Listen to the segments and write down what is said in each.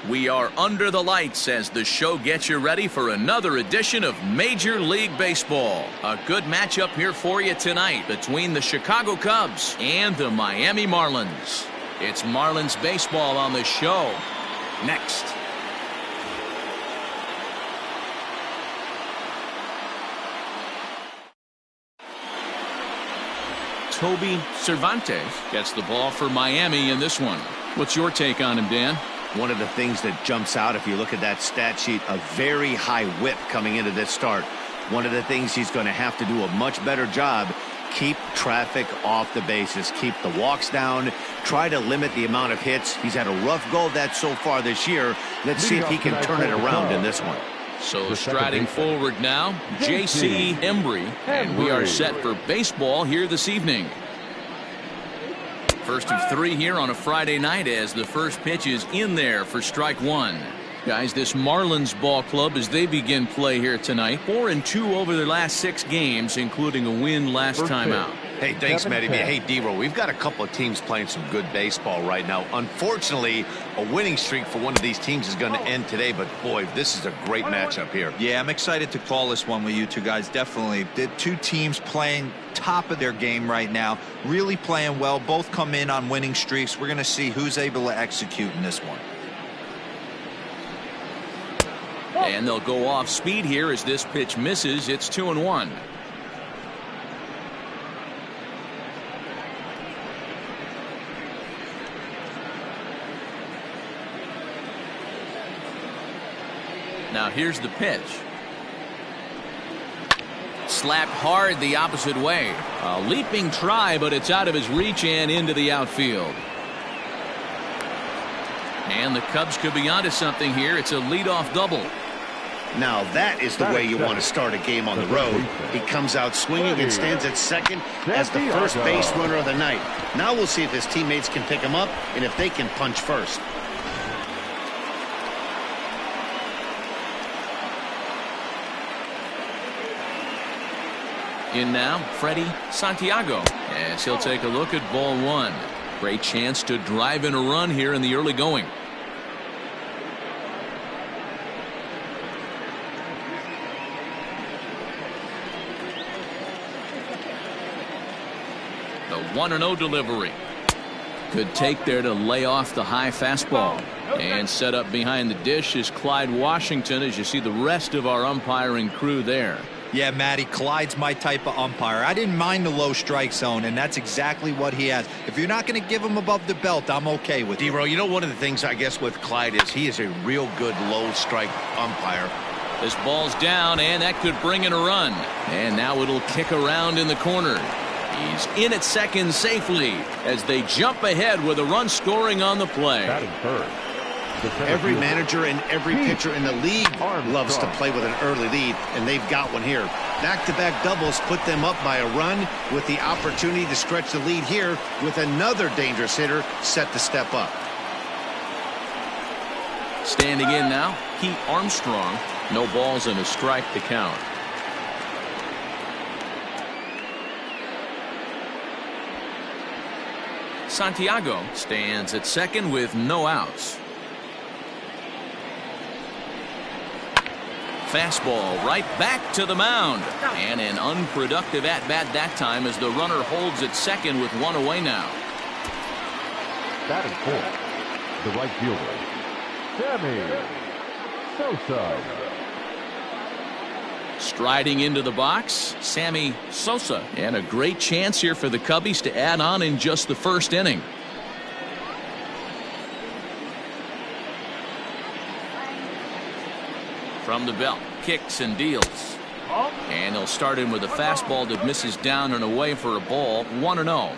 We are under the lights as the show gets you ready for another edition of Major League Baseball. A good matchup here for you tonight between the Chicago Cubs and the Miami Marlins. It's Marlins baseball on the show. Next. Toby Cervantes gets the ball for Miami in this one. What's your take on him, Dan? One of the things that jumps out if you look at that stat sheet, a very high whip coming into this start. One of the things he's going to have to do a much better job, keep traffic off the bases, keep the walks down, try to limit the amount of hits. He's had a rough go of that so far this year. Let's see if he can turn it around in this one. So striding forward now, J.C. Embry, and we are set for baseball here this evening. First of three here on a Friday night as the first pitch is in there for strike one. Guys, this Marlins ball club as they begin play here tonight, 4-2 over their last 6 games, including a win last time out. Hey, thanks, Matty. Hey, D-Roll, we've got a couple of teams playing some good baseball right now. Unfortunately, a winning streak for one of these teams is going to end today, but boy, this is a great matchup here. Yeah, I'm excited to call this one with you two guys. Definitely. The two teams playing top of their game right now, really playing well. Both come in on winning streaks. We're going to see who's able to execute in this one. And they'll go off speed here as this pitch misses. It's 2-1. Now here's the pitch. Slapped hard the opposite way. A leaping try, but it's out of his reach and into the outfield. And the Cubs could be onto something here. It's a leadoff double. Now that is the way you want to start a game on the road. He comes out swinging and stands at second as the first base runner of the night. Now we'll see if his teammates can pick him up and if they can punch first. In now, Freddie Santiago, as he'll take a look at ball one. Great chance to drive in a run here in the early going. The 1-0 delivery. Good take there to lay off the high fastball. And set up behind the dish is Clyde Washington as you see the rest of our umpiring crew there. Yeah, Matty, Clyde's my type of umpire. I didn't mind the low strike zone, and that's exactly what he has. If you're not going to give him above the belt, I'm okay with it. D-Row, you know, one of the things I guess with Clyde is he is a real good low strike umpire. This ball's down, and that could bring in a run. And now it'll kick around in the corner. He's in at second safely as they jump ahead with a run scoring on the play. Every manager and every pitcher in the league loves to play with an early lead, and they've got one here. Back-to-back doubles put them up by a run with the opportunity to stretch the lead here with another dangerous hitter set to step up. Standing in now, Pete Armstrong. No balls and a strike to count. Santiago stands at second with no outs. Fastball right back to the mound. And an unproductive at-bat that time as the runner holds at second with one away now. Batting fourth, the right fielder, Sammy Sosa. Striding into the box, Sammy Sosa. And a great chance here for the Cubbies to add on in just the first inning. From the belt, kicks and deals. And they'll start in with a fastball that misses down and away for a ball, 1-0.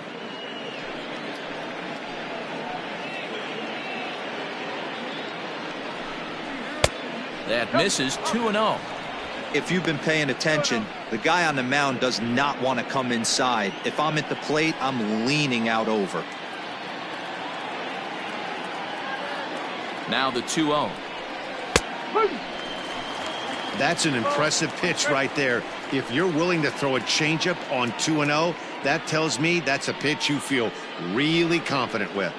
That misses, 2-0. If you've been paying attention, the guy on the mound does not want to come inside. If I'm at the plate, I'm leaning out over. Now the 2-0. That's an impressive pitch right there. If you're willing to throw a changeup on 2-0, that tells me that's a pitch you feel really confident with.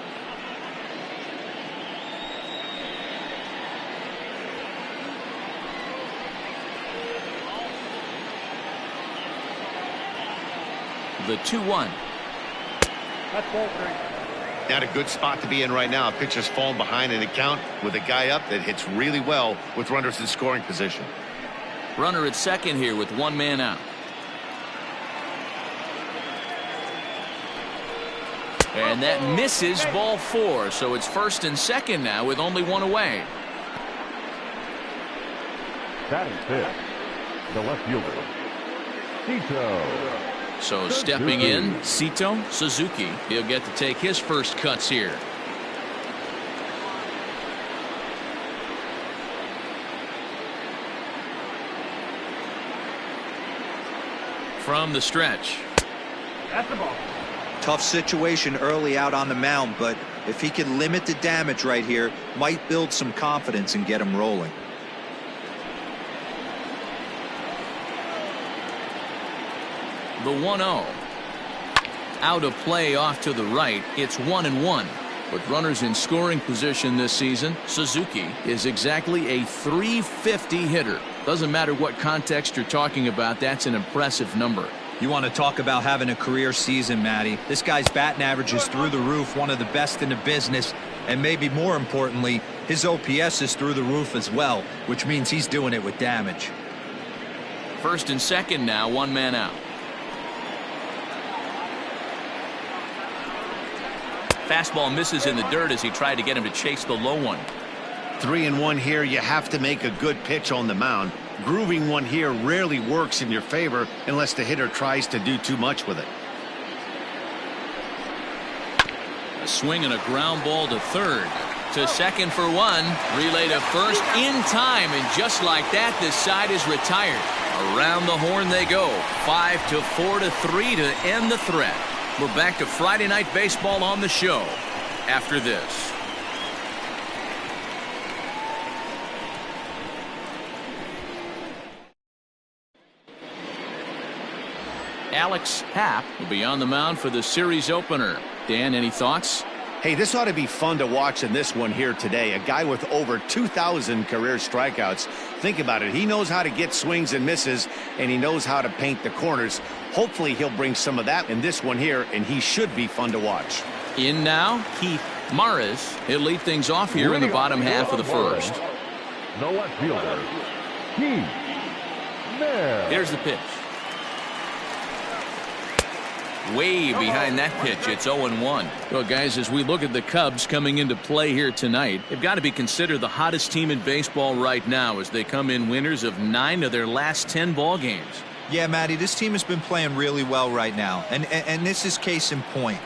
The 2-1. That's ball 3. Not a good spot to be in right now. Pitcher's falling behind in the count with a guy up that hits really well with runners in scoring position. Runner at second here with one man out. And that misses, ball 4. So it's first and second now with only one away. Batting fifth, the left fielder, Cito. So stepping in, Cito Suzuki. He'll get to take his first cuts here. From the stretch. That's the ball. Tough situation early out on the mound, but if he can limit the damage right here, might build some confidence and get him rolling. The 1-0. Out of play off to the right. It's 1-1. With runners in scoring position this season, Suzuki is exactly a .350 hitter. Doesn't matter what context you're talking about, that's an impressive number. You want to talk about having a career season, Matty. This guy's batting average is through the roof, one of the best in the business, and maybe more importantly, his OPS is through the roof as well, which means he's doing it with damage. First and second now, one man out. Fastball misses in the dirt as he tried to get him to chase the low one. 3-1 here. You have to make a good pitch on the mound. Grooving one here rarely works in your favor unless the hitter tries to do too much with it. A swing and a ground ball to third. To second for one. Relay to first in time, and just like that, this side is retired. Around the horn they go. 5-4 to 3 to end the threat. We're back to Friday Night Baseball on the show after this. Alex Happ will be on the mound for the series opener. Dan, any thoughts? Hey, this ought to be fun to watch in this one here today. A guy with over 2,000 career strikeouts. Think about it. He knows how to get swings and misses, and he knows how to paint the corners. Hopefully he'll bring some of that in this one here, and he should be fun to watch. In now, Keith Morris. He'll lead things off here in the bottom half of the first. The left fielder, Keith Morris. Here's the pitch. Way behind that pitch. It's 0-1. Well, guys, as we look at the Cubs coming into play here tonight, they've got to be considered the hottest team in baseball right now as they come in winners of 9 of their last 10 ball games. Yeah, Matty, this team has been playing really well right now, and this is case in point.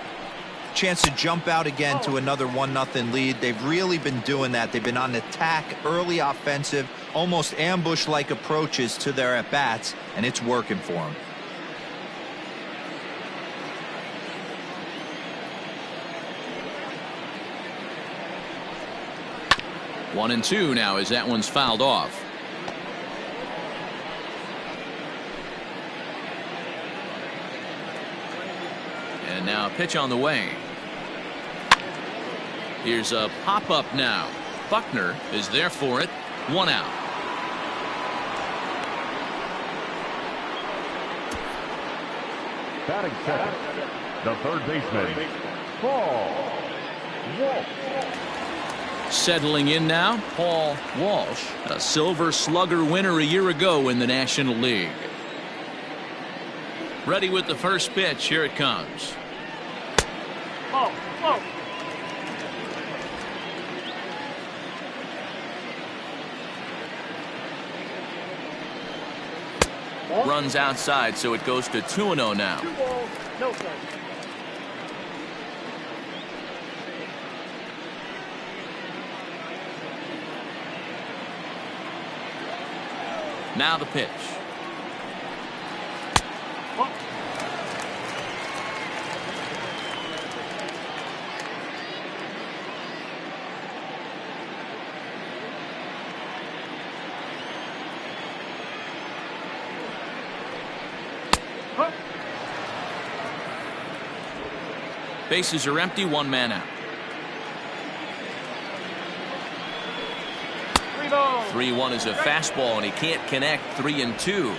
Chance to jump out again to another 1-0 lead. They've really been doing that. They've been on attack, early offensive, almost ambush-like approaches to their at-bats, and it's working for them. One and two now as that one's fouled off. And now a pitch on the way. Here's a pop-up now. Buckner is there for it. 1 out. Batting second, the third baseman, Paul Walsh. Settling in now, Paul Walsh, a Silver Slugger winner a year ago in the National League. Ready with the first pitch. Here it comes. Oh, oh. Runs outside, so it goes to 2-0 now. 2 balls, no strikes. Now the pitch. Bases are empty, 1 man out. 3-1 is a fastball, and he can't connect. 3-2.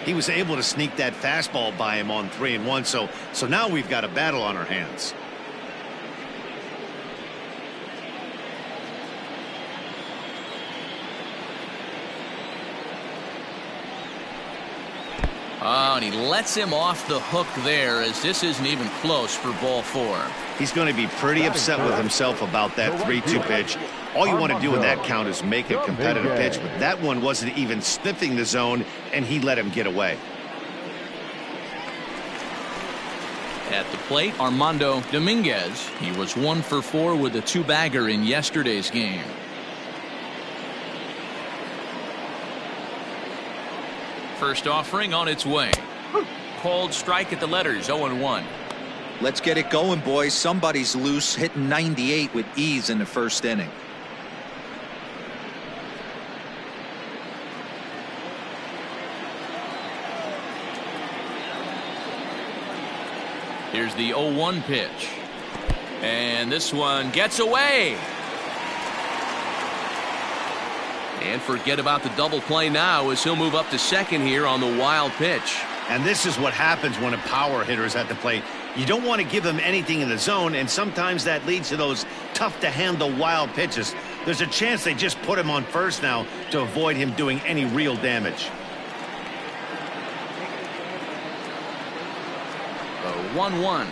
He was able to sneak that fastball by him on 3-1. So now we've got a battle on our hands. Oh, and he lets him off the hook there, as this isn't even close for ball 4. He's going to be pretty upset with himself about that 3-2 pitch. All you want to do in that count is make a competitive pitch, but that one wasn't even sniffing the zone, and he let him get away. At the plate, Armando Dominguez. He was 1 for 4 with a 2-bagger in yesterday's game. First offering on its way. Called strike at the letters, 0-1. Let's get it going, boys. Somebody's loose, hitting 98 with ease in the first inning. Here's the 0-1 pitch. And this one gets away. And forget about the double play now, as he'll move up to second here on the wild pitch. And this is what happens when a power hitter is at the plate. You don't want to give him anything in the zone, and sometimes that leads to those tough-to-handle wild pitches. There's a chance they just put him on first now to avoid him doing any real damage. 1-1.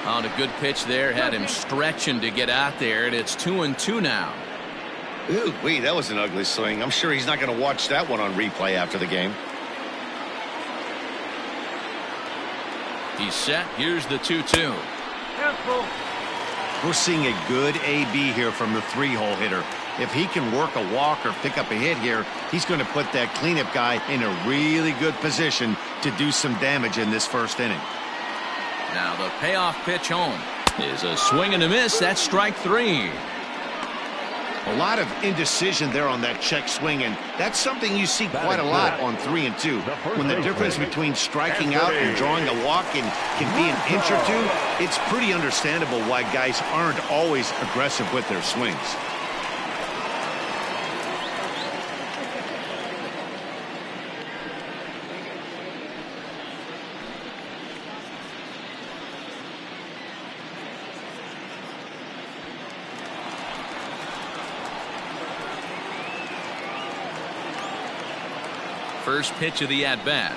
On a good pitch there, had him stretching to get out there, and it's 2-2 now. Ooh, wait, that was an ugly swing. I'm sure he's not going to watch that one on replay after the game. He's set. Here's the 2-2. We're seeing a good AB here from the 3-hole hitter. If he can work a walk or pick up a hit here, he's going to put that cleanup guy in a really good position to do some damage in this first inning. Now the payoff pitch home is a swing and a miss. That's strike 3. A lot of indecision there on that check swing, and that's something you see quite a lot on 3 and 2. When the difference between striking out and drawing a walk can be an inch or two, it's pretty understandable why guys aren't always aggressive with their swings. First pitch of the at-bat.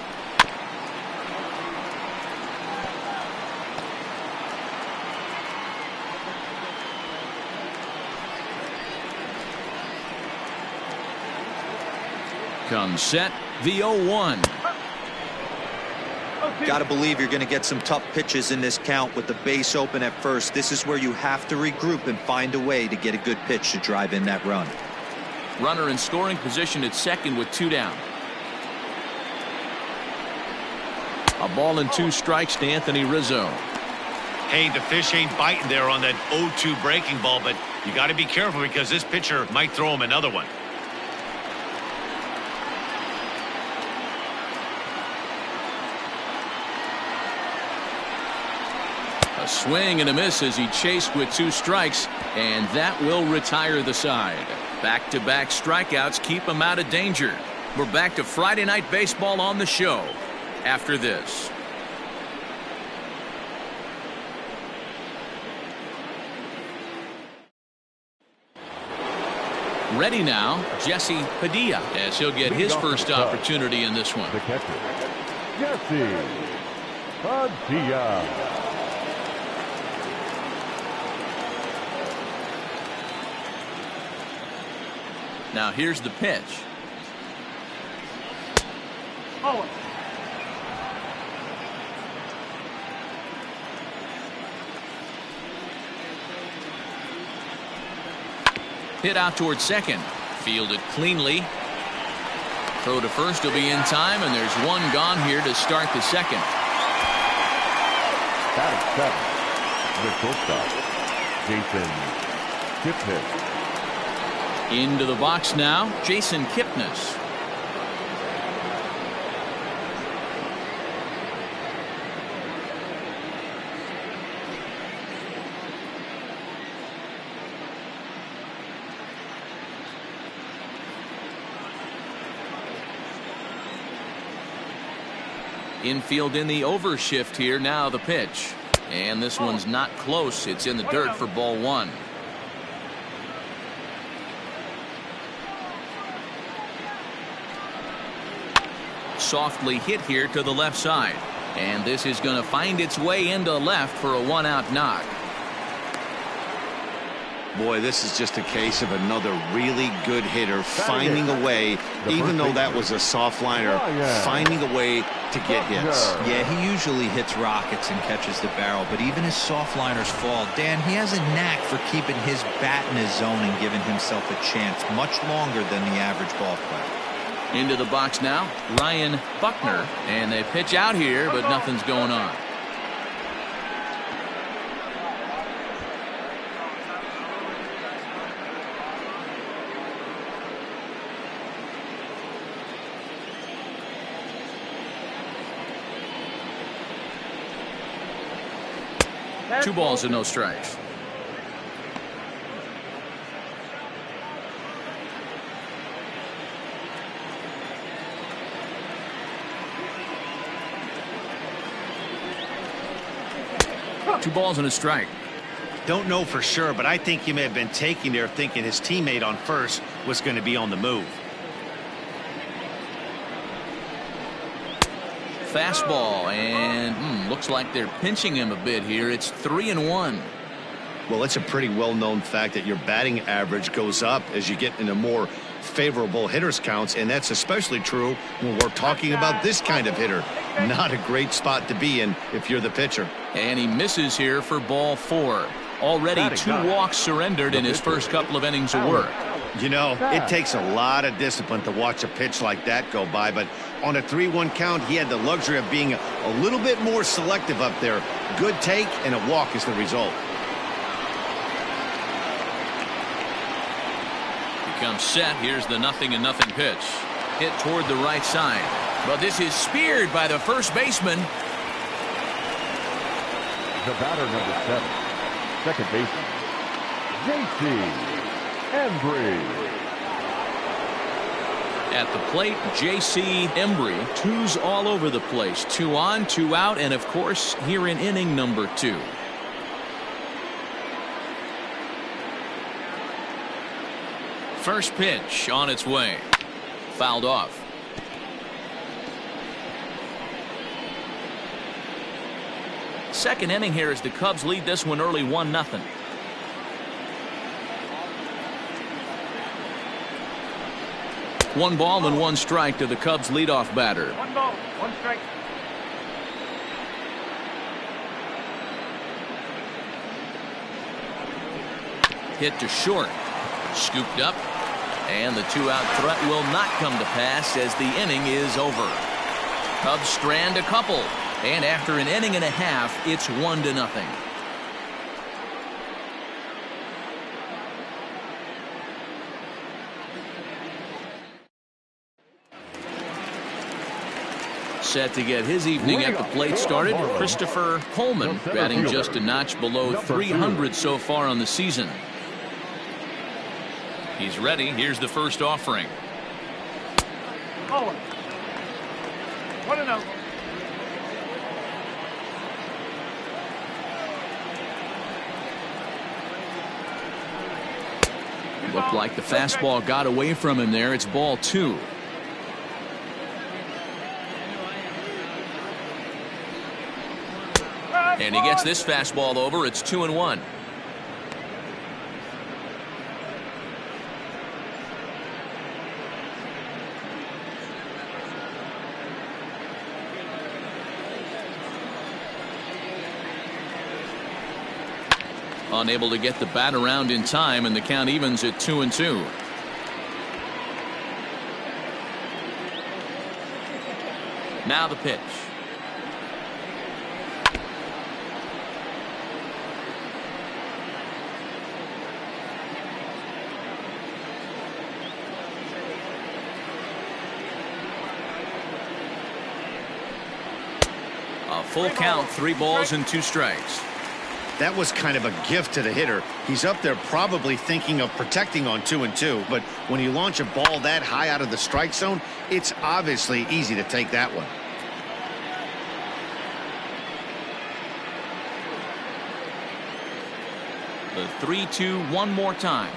Comes set, the 0-1. Got to believe you're going to get some tough pitches in this count with the base open at first. This is where you have to regroup and find a way to get a good pitch to drive in that run. Runner in scoring position at second with 2 down. A ball and 2 strikes to Anthony Rizzo. Hey, the fish ain't biting there on that 0-2 breaking ball, but you got to be careful because this pitcher might throw him another one. A swing and a miss as he chased with 2 strikes, and that will retire the side. Back-to-back strikeouts keep him out of danger. We're back to Friday Night Baseball on the show after this. Ready now, Jesse Padilla, as he'll get his first opportunity in this one. The catcher, Jesse Padilla. Now here's the pitch. Oh. Hit out towards second. Fielded cleanly. Throw to first will be in time, and there's 1 gone here to start the second. Batting 7, the shortstop, Jason Kipnis. Into the box now, Jason Kipnis. Infield in the overshift here. Now the pitch. And this one's not close. It's in the dirt for ball one. Softly hit here to the left side. And this is going to find its way into left for a one-out knock. Boy, this is just a case of another really good hitter finding a way, even though that was a soft liner, finding a way to get hits. Yeah, he usually hits rockets and catches the barrel, but even his soft liners fall. Dan, he has a knack for keeping his bat in his zone and giving himself a chance much longer than the average ball player. Into the box now, Ryan Buckner, and they pitch out here, but nothing's going on. Two balls and no strikes. Two balls and a strike. Don't know for sure, but I think he may have been taking there thinking his teammate on first was going to be on the move. Fastball, and looks like they're pinching him a bit here. It's 3-1. Well, it's a pretty well-known fact that your batting average goes up as you get into more favorable hitters counts, and that's especially true when we're talking about this kind of hitter. Not a great spot to be in if you're the pitcher. And he misses here for ball four. Already two walks surrendered in his first couple of innings of work. You know, it takes a lot of discipline to watch a pitch like that go by, but on a 3-1 count, he had the luxury of being a little bit more selective up there. Good take, and a walk is the result. Comes set. Here's the 0-0 pitch. Hit toward the right side. But this is speared by the first baseman. The batter, number 7, second baseman, Embry. At the plate, J.C. Embry. Twos all over the place. 2 on, 2 out, and of course, here in inning number 2. First pitch on its way. Fouled off. Second inning here as the Cubs lead this one early 1-0. One ball and one strike to the Cubs leadoff batter. 1 ball, 1 strike. Hit to short. Scooped up. And the 2-out threat will not come to pass as the inning is over. Cubs strand a couple. And after an inning and a half, it's 1-0. Set to get his evening at the plate started, Christopher Coleman, batting just a notch below 300 so far on the season. He's ready. Here's the first offering. Oh, 1-0. Looked like the fastball got away from him there. It's ball 2. And he gets this fastball over. It's 2-1. Unable to get the bat around in time, and the count evens at 2-2. Now the pitch. A full count, 3 balls and 2 strikes. That was kind of a gift to the hitter. He's up there probably thinking of protecting on 2-2, but when you launch a ball that high out of the strike zone, it's obviously easy to take that one. The 3-2 one more time.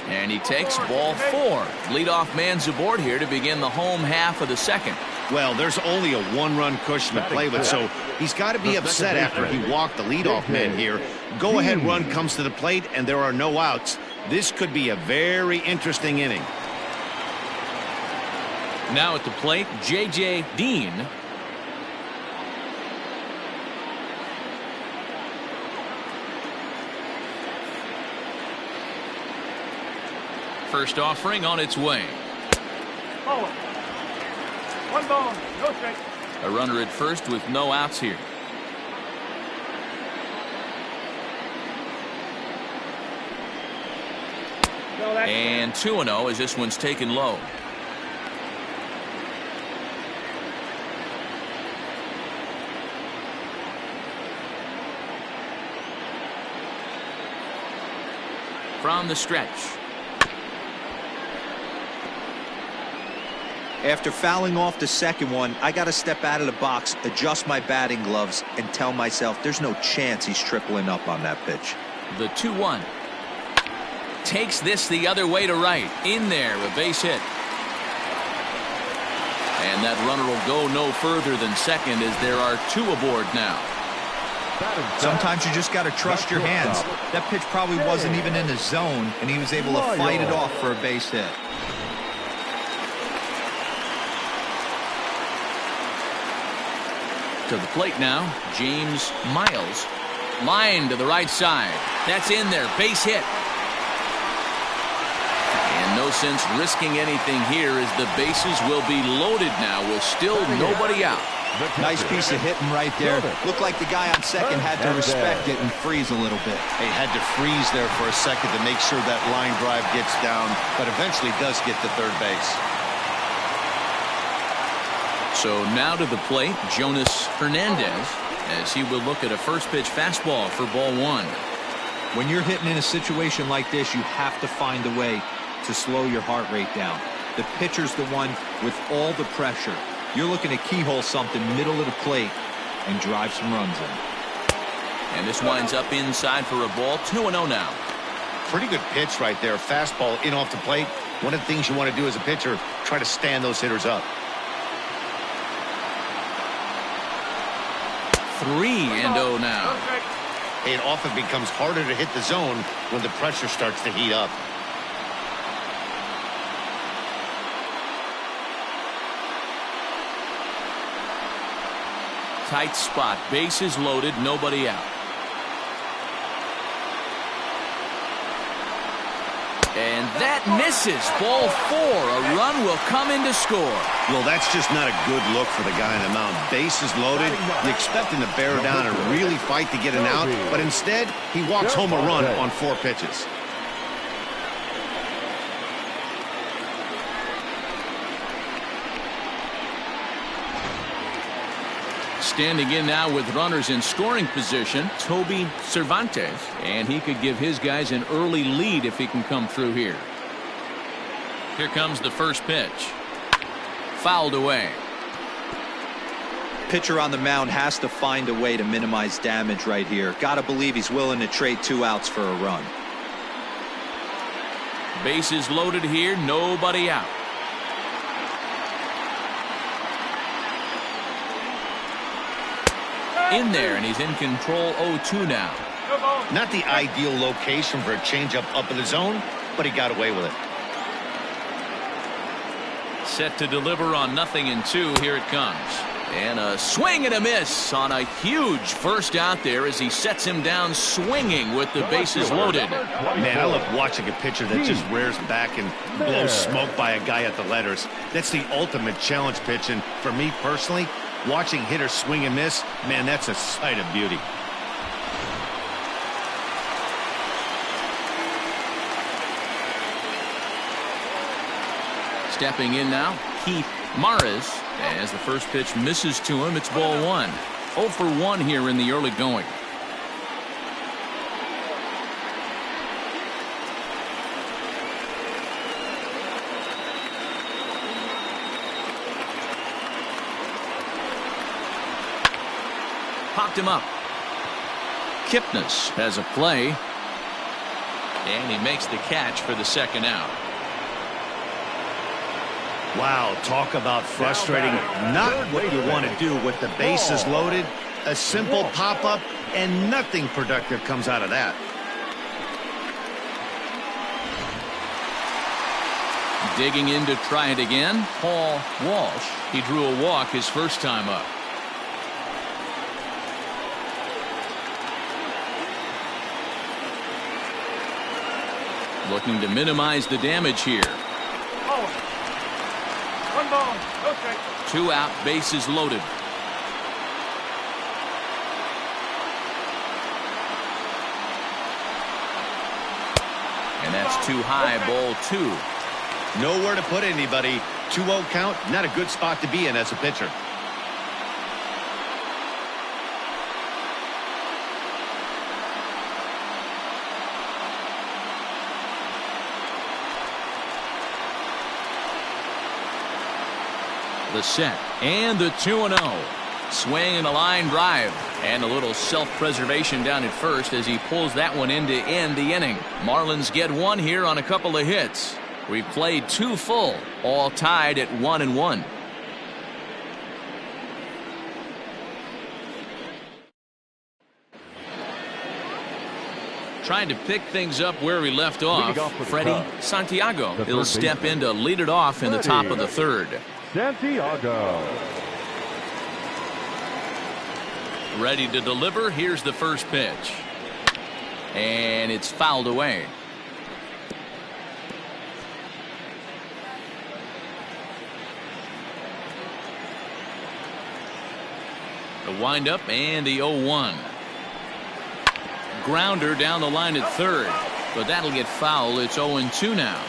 And he takes ball 4. Leadoff man's aboard here to begin the home half of the second. Well, there's only a one-run cushion to play with, so he's got to be upset after he walked the leadoff man here. Go-ahead run comes to the plate, and there are no outs. This could be a very interesting inning. Now at the plate, J.J. Dean. First offering on its way. Ball. 1 ball, no strike. A runner at first with no outs here. And 2-0 as this one's taken low. From the stretch. After fouling off the second one, I got to step out of the box, adjust my batting gloves, and tell myself there's no chance he's tripling up on that pitch. The 2-1. Takes this the other way to right. In there, a base hit. And that runner will go no further than second as there are 2 aboard now. Sometimes you just got to trust your hands. That pitch probably wasn't even in the zone, and he was able to fight it off for a base hit. To the plate now, James Miles. Line to the right side. That's in there. Base hit. And no sense risking anything here as the bases will be loaded now with still nobody out. Nice piece of hitting right there. Looked like the guy on second had to respect it and freeze a little bit. He had to freeze there for a second to make sure that line drive gets down, but eventually does get to third base. So now to the plate, Jonas Hernandez, as he will look at a first pitch fastball for ball 1. When you're hitting in a situation like this, you have to find a way to slow your heart rate down. The pitcher's the one with all the pressure. You're looking to keyhole something middle of the plate and drive some runs in. And this winds up inside for a ball. 2-0 now. Pretty good pitch right there. Fastball in off the plate. One of the things you want to do as a pitcher, try to stand those hitters up. 3-0 now. It often becomes harder to hit the zone when the pressure starts to heat up. Tight spot. Bases loaded. Nobody out. And that misses. Ball 4. A run will come in to score. Well, that's just not a good look for the guy on the mound. Bases loaded. You expect him to bear down and really fight to get an out, but instead he walks home a run on 4 pitches. Standing in now with runners in scoring position, Toby Cervantes, and he could give his guys an early lead if he can come through here. Here comes the first pitch. Fouled away. Pitcher on the mound has to find a way to minimize damage right here. Got to believe he's willing to trade 2 outs for a run. Bases loaded here, nobody out. In there, and he's in control. 0-2 now. Not the ideal location for a changeup up in the zone, but he got away with it. Set to deliver on 0-2. Here it comes. And a swing and a miss on a huge first out there as he sets him down swinging with the bases loaded. Man, I love watching a pitcher that just rears back and blows smoke by a guy at the letters. That's the ultimate challenge pitch, and for me personally, watching hitters swing and miss, man, that's a sight of beauty. Stepping in now, Keith Maris, as the first pitch misses to him. It's ball 1. 0 for 1 here in the early going. Popped him up. Kipnis has a play. And he makes the catch for the second out. Wow, talk about frustrating. Not what you want to do with the bases loaded. A simple pop-up, and nothing productive comes out of that. Digging in to try it again, Paul Walsh. He drew a walk his first time up. Looking to minimize the damage here. One ball, no strike. 2 out, bases loaded. And that's too high, ball 2. Nowhere to put anybody. 2-0 count, not a good spot to be in as a pitcher. The set and the 2-0. Swing and a line drive, and a little self-preservation down at first as he pulls that one in to end the inning. Marlins get one here on a couple of hits. We've played 2 full, all tied at 1-1. Trying to pick things up where we left off, Freddie Santiago. He'll step in to lead it off in the top of the third. Santiago. Ready to deliver. Here's the first pitch. And it's fouled away. The windup and the 0-1. Grounder down the line at third, but that'll get foul. It's 0-2 now.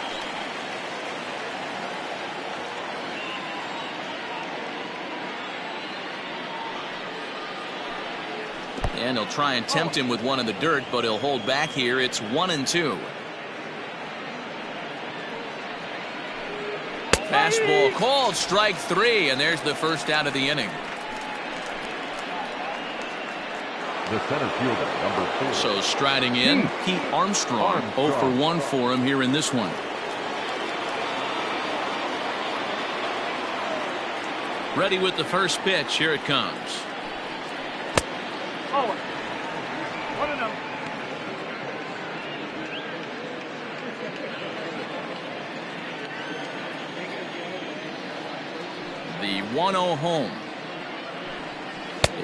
And he'll try and tempt him with one in the dirt, but he'll hold back here. It's 1-2. Fastball called, strike 3, and there's the first out of the inning. The center fielder, number 4. So striding in, Pete Armstrong. 0 for 1 for him here in this one. Ready with the first pitch. Here it comes. Oh, 1-0. The 1-0 home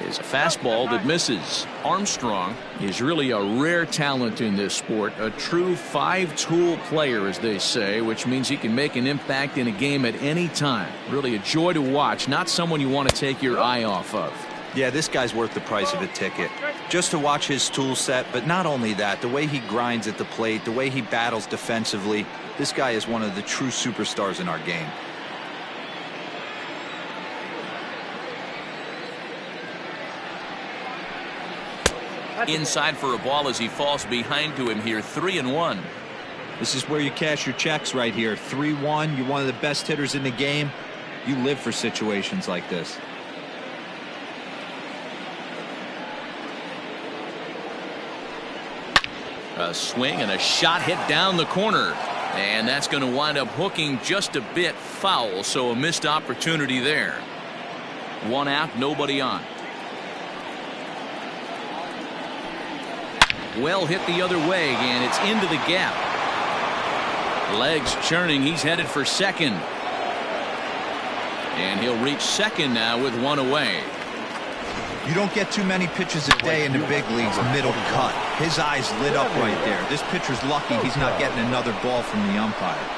is a fastball that misses. Armstrong is really a rare talent in this sport, a true 5-tool player, as they say, which means he can make an impact in a game at any time. Really a joy to watch, not someone you want to take your eye off of. Yeah, this guy's worth the price of a ticket. Just to watch his tool set, but not only that, the way he grinds at the plate, the way he battles defensively, this guy is one of the true superstars in our game. Inside for a ball as he falls behind to him here. 3-1. This is where you cash your checks right here. 3-1. You're one of the best hitters in the game. You live for situations like this. A swing and a shot hit down the corner, and that's going to wind up hooking just a bit foul, so a missed opportunity there. 1 out, nobody on. Well hit the other way, and it's into the gap. Legs churning. He's headed for second, and he'll reach second now with 1 away. You don't get too many pitches a day in the big leagues middle cut. His eyes lit up right there. This pitcher's lucky he's not getting another ball from the umpire.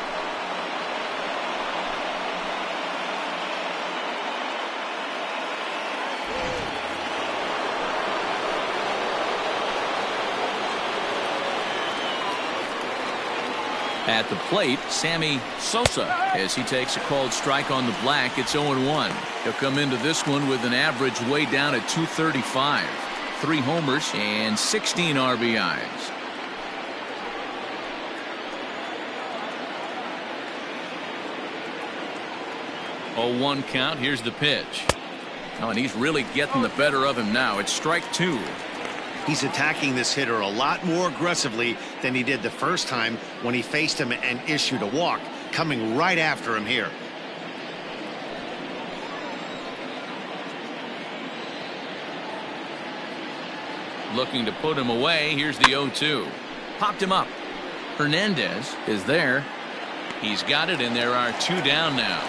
At the plate, Sammy Sosa, as he takes a called strike on the black. It's 0-1. He'll come into this one with an average way down at 235. 3 homers and 16 RBIs. Oh, 1 count. Here's the pitch. Oh, and he's really getting the better of him now. It's strike 2. He's attacking this hitter a lot more aggressively than he did the first time when he faced him and issued a walk, coming right after him here. Looking to put him away. Here's the 0-2. Popped him up. Hernandez is there. He's got it, and there are 2 down now.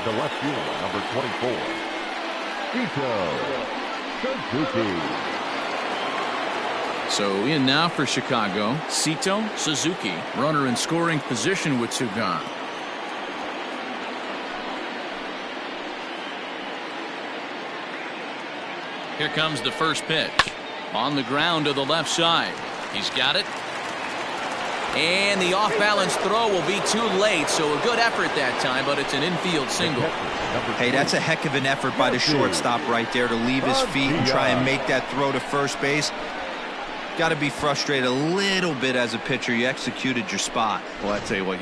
The left fielder, number 24, Suzuki. So in now for Chicago, Sito Suzuki, runner in scoring position with 2 gone. Here comes the first pitch. On the ground to the left side. He's got it. And the off-balance throw will be too late, so a good effort that time, but it's an infield single. Hey, that's a heck of an effort by the shortstop right there to leave his feet and try and make that throw to first base. Got to be frustrated a little bit as a pitcher. You executed your spot. Well, I tell you what,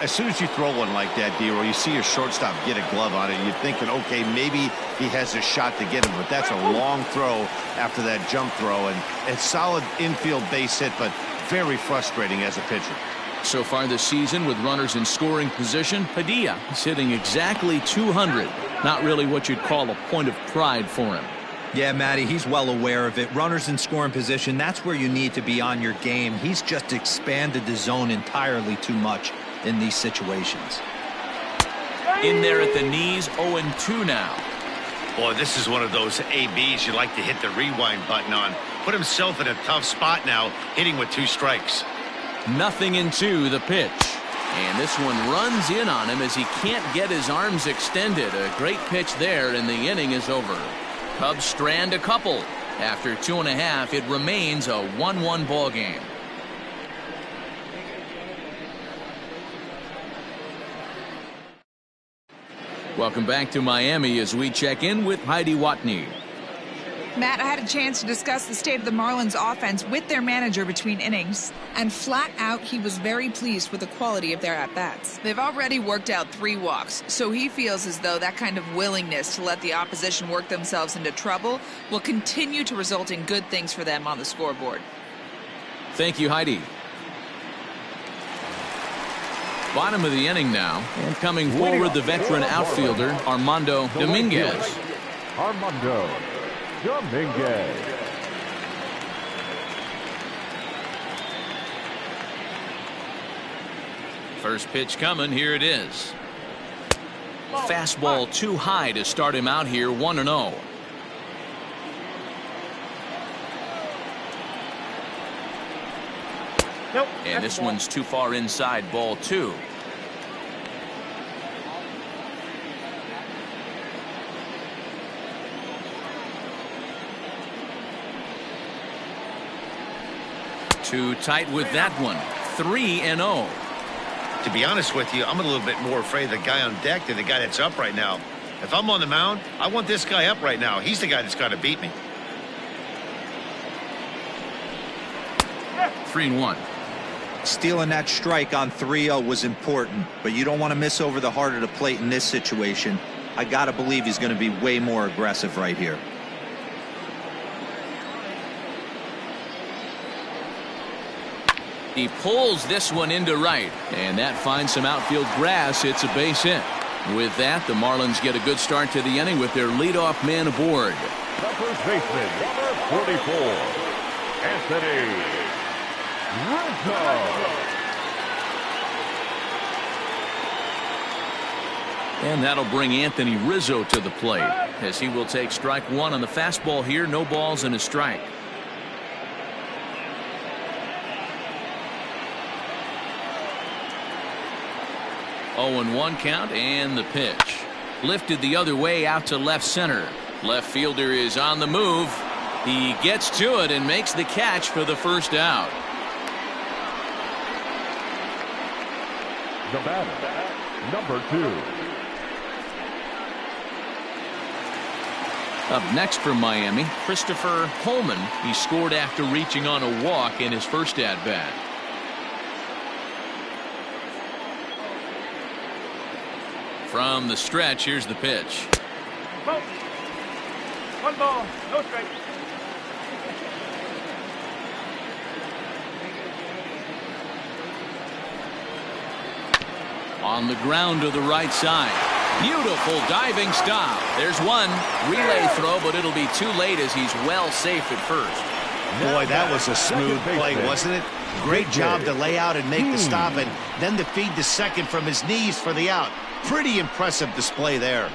as soon as you throw one like that, D-Roy, you see your shortstop get a glove on it, you're thinking, okay, maybe he has a shot to get him, but that's a long throw after that jump throw, and it's solid infield base hit, but very frustrating as a pitcher. So far this season with runners in scoring position, Padilla is hitting exactly 200. Not really what you'd call a point of pride for him. Yeah, Matty, he's well aware of it. Runners in scoring position, that's where you need to be on your game. He's just expanded the zone entirely too much in these situations. In there at the knees, 0-2 now. Boy, this is one of those ABs you like to hit the rewind button on. Put himself in a tough spot now, hitting with 2 strikes. 0-2 the pitch. And this one runs in on him as he can't get his arms extended. A great pitch there, and the inning is over. Cubs strand a couple. After 2.5, it remains a 1-1 ball game. Welcome back to Miami as we check in with Heidi Watney. Matt, I had a chance to discuss the state of the Marlins offense with their manager between innings, and flat out he was very pleased with the quality of their at-bats. They've already worked out 3 walks, so he feels as though that kind of willingness to let the opposition work themselves into trouble will continue to result in good things for them on the scoreboard. Thank you, Heidi. Bottom of the inning now, and coming forward the veteran outfielder Armando Dominguez. Armando Dominguez. First pitch coming. Here it is. Fastball too high to start him out here. 1-0. Nope. And this one's too far inside. Ball 2. Too tight with that one. 3-0. To be honest with you, I'm a little bit more afraid of the guy on deck than the guy that's up right now. If I'm on the mound, I want this guy up right now. He's the guy that's got to beat me. 3-1. Stealing that strike on 3-0 was important, but you don't want to miss over the heart of the plate in this situation. I got to believe he's going to be way more aggressive right here. He pulls this one into right, and that finds some outfield grass. It's a base hit. With that, the Marlins get a good start to the inning with their leadoff man aboard. The first baseman, number 44, Anthony Rizzo. And that'll bring Anthony Rizzo to the plate, as he will take strike 1 on the fastball here. No balls and a strike. Oh, 0-1 count, and the pitch. Lifted the other way out to left center. Left fielder is on the move. He gets to it and makes the catch for the first out. The batter, number 2. Up next from Miami, Christopher Holman. He scored after reaching on a walk in his first at-bat. From the stretch, here's the pitch. One ball, no strike. On the ground to the right side. Beautiful diving stop. There's one. Relay throw, but it'll be too late as he's well safe at first. Boy, that was a smooth play, wasn't it? Great job to lay out and make the stop, and then to feed the second from his knees for the out. Pretty impressive display there.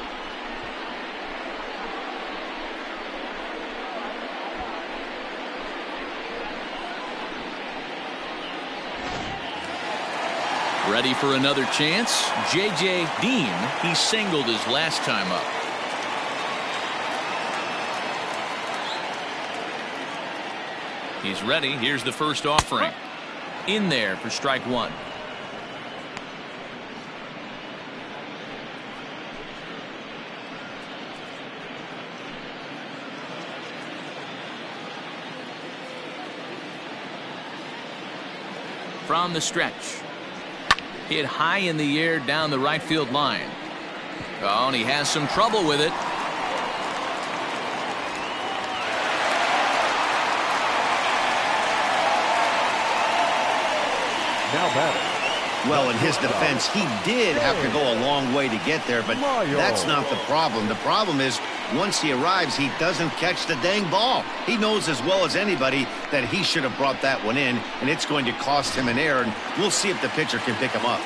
Ready for another chance? J.J. Dean, he singled his last time up. He's ready. Here's the first offering. In there for strike one. From the stretch. Hit high in the air down the right field line. Oh, and he has some trouble with it. Now batting. Well, in his defense, he did have to go a long way to get there, but that's not the problem. The problem is once he arrives, he doesn't catch the dang ball. He knows as well as anybody that he should have brought that one in, and it's going to cost him an error, and we'll see if the pitcher can pick him up.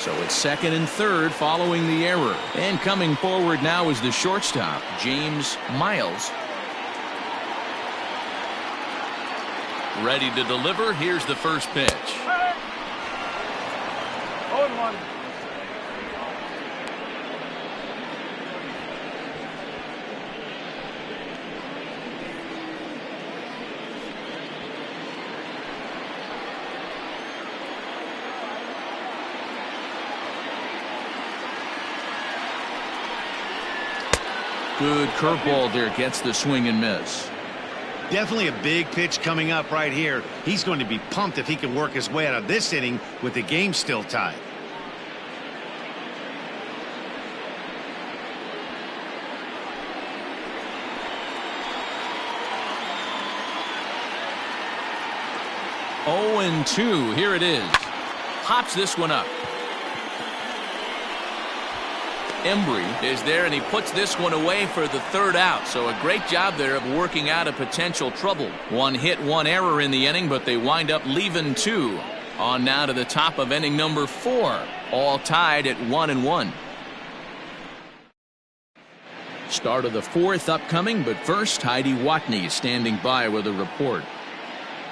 So it's second and third following the error. And coming forward now is the shortstop, James Miles. Ready to deliver. Here's the first pitch. 0-1. Good curveball there, gets the swing and miss. Definitely a big pitch coming up right here. He's going to be pumped if he can work his way out of this inning with the game still tied. Oh, and 2. Here it is. Hops this one up. Embry is there, and he puts this one away for the third out. So a great job there of working out a potential trouble. One hit, one error in the inning, but they wind up leaving 2. On now to the top of inning number 4. All tied at 1-1. Start of the 4th upcoming, but first, Heidi Watney standing by with a report.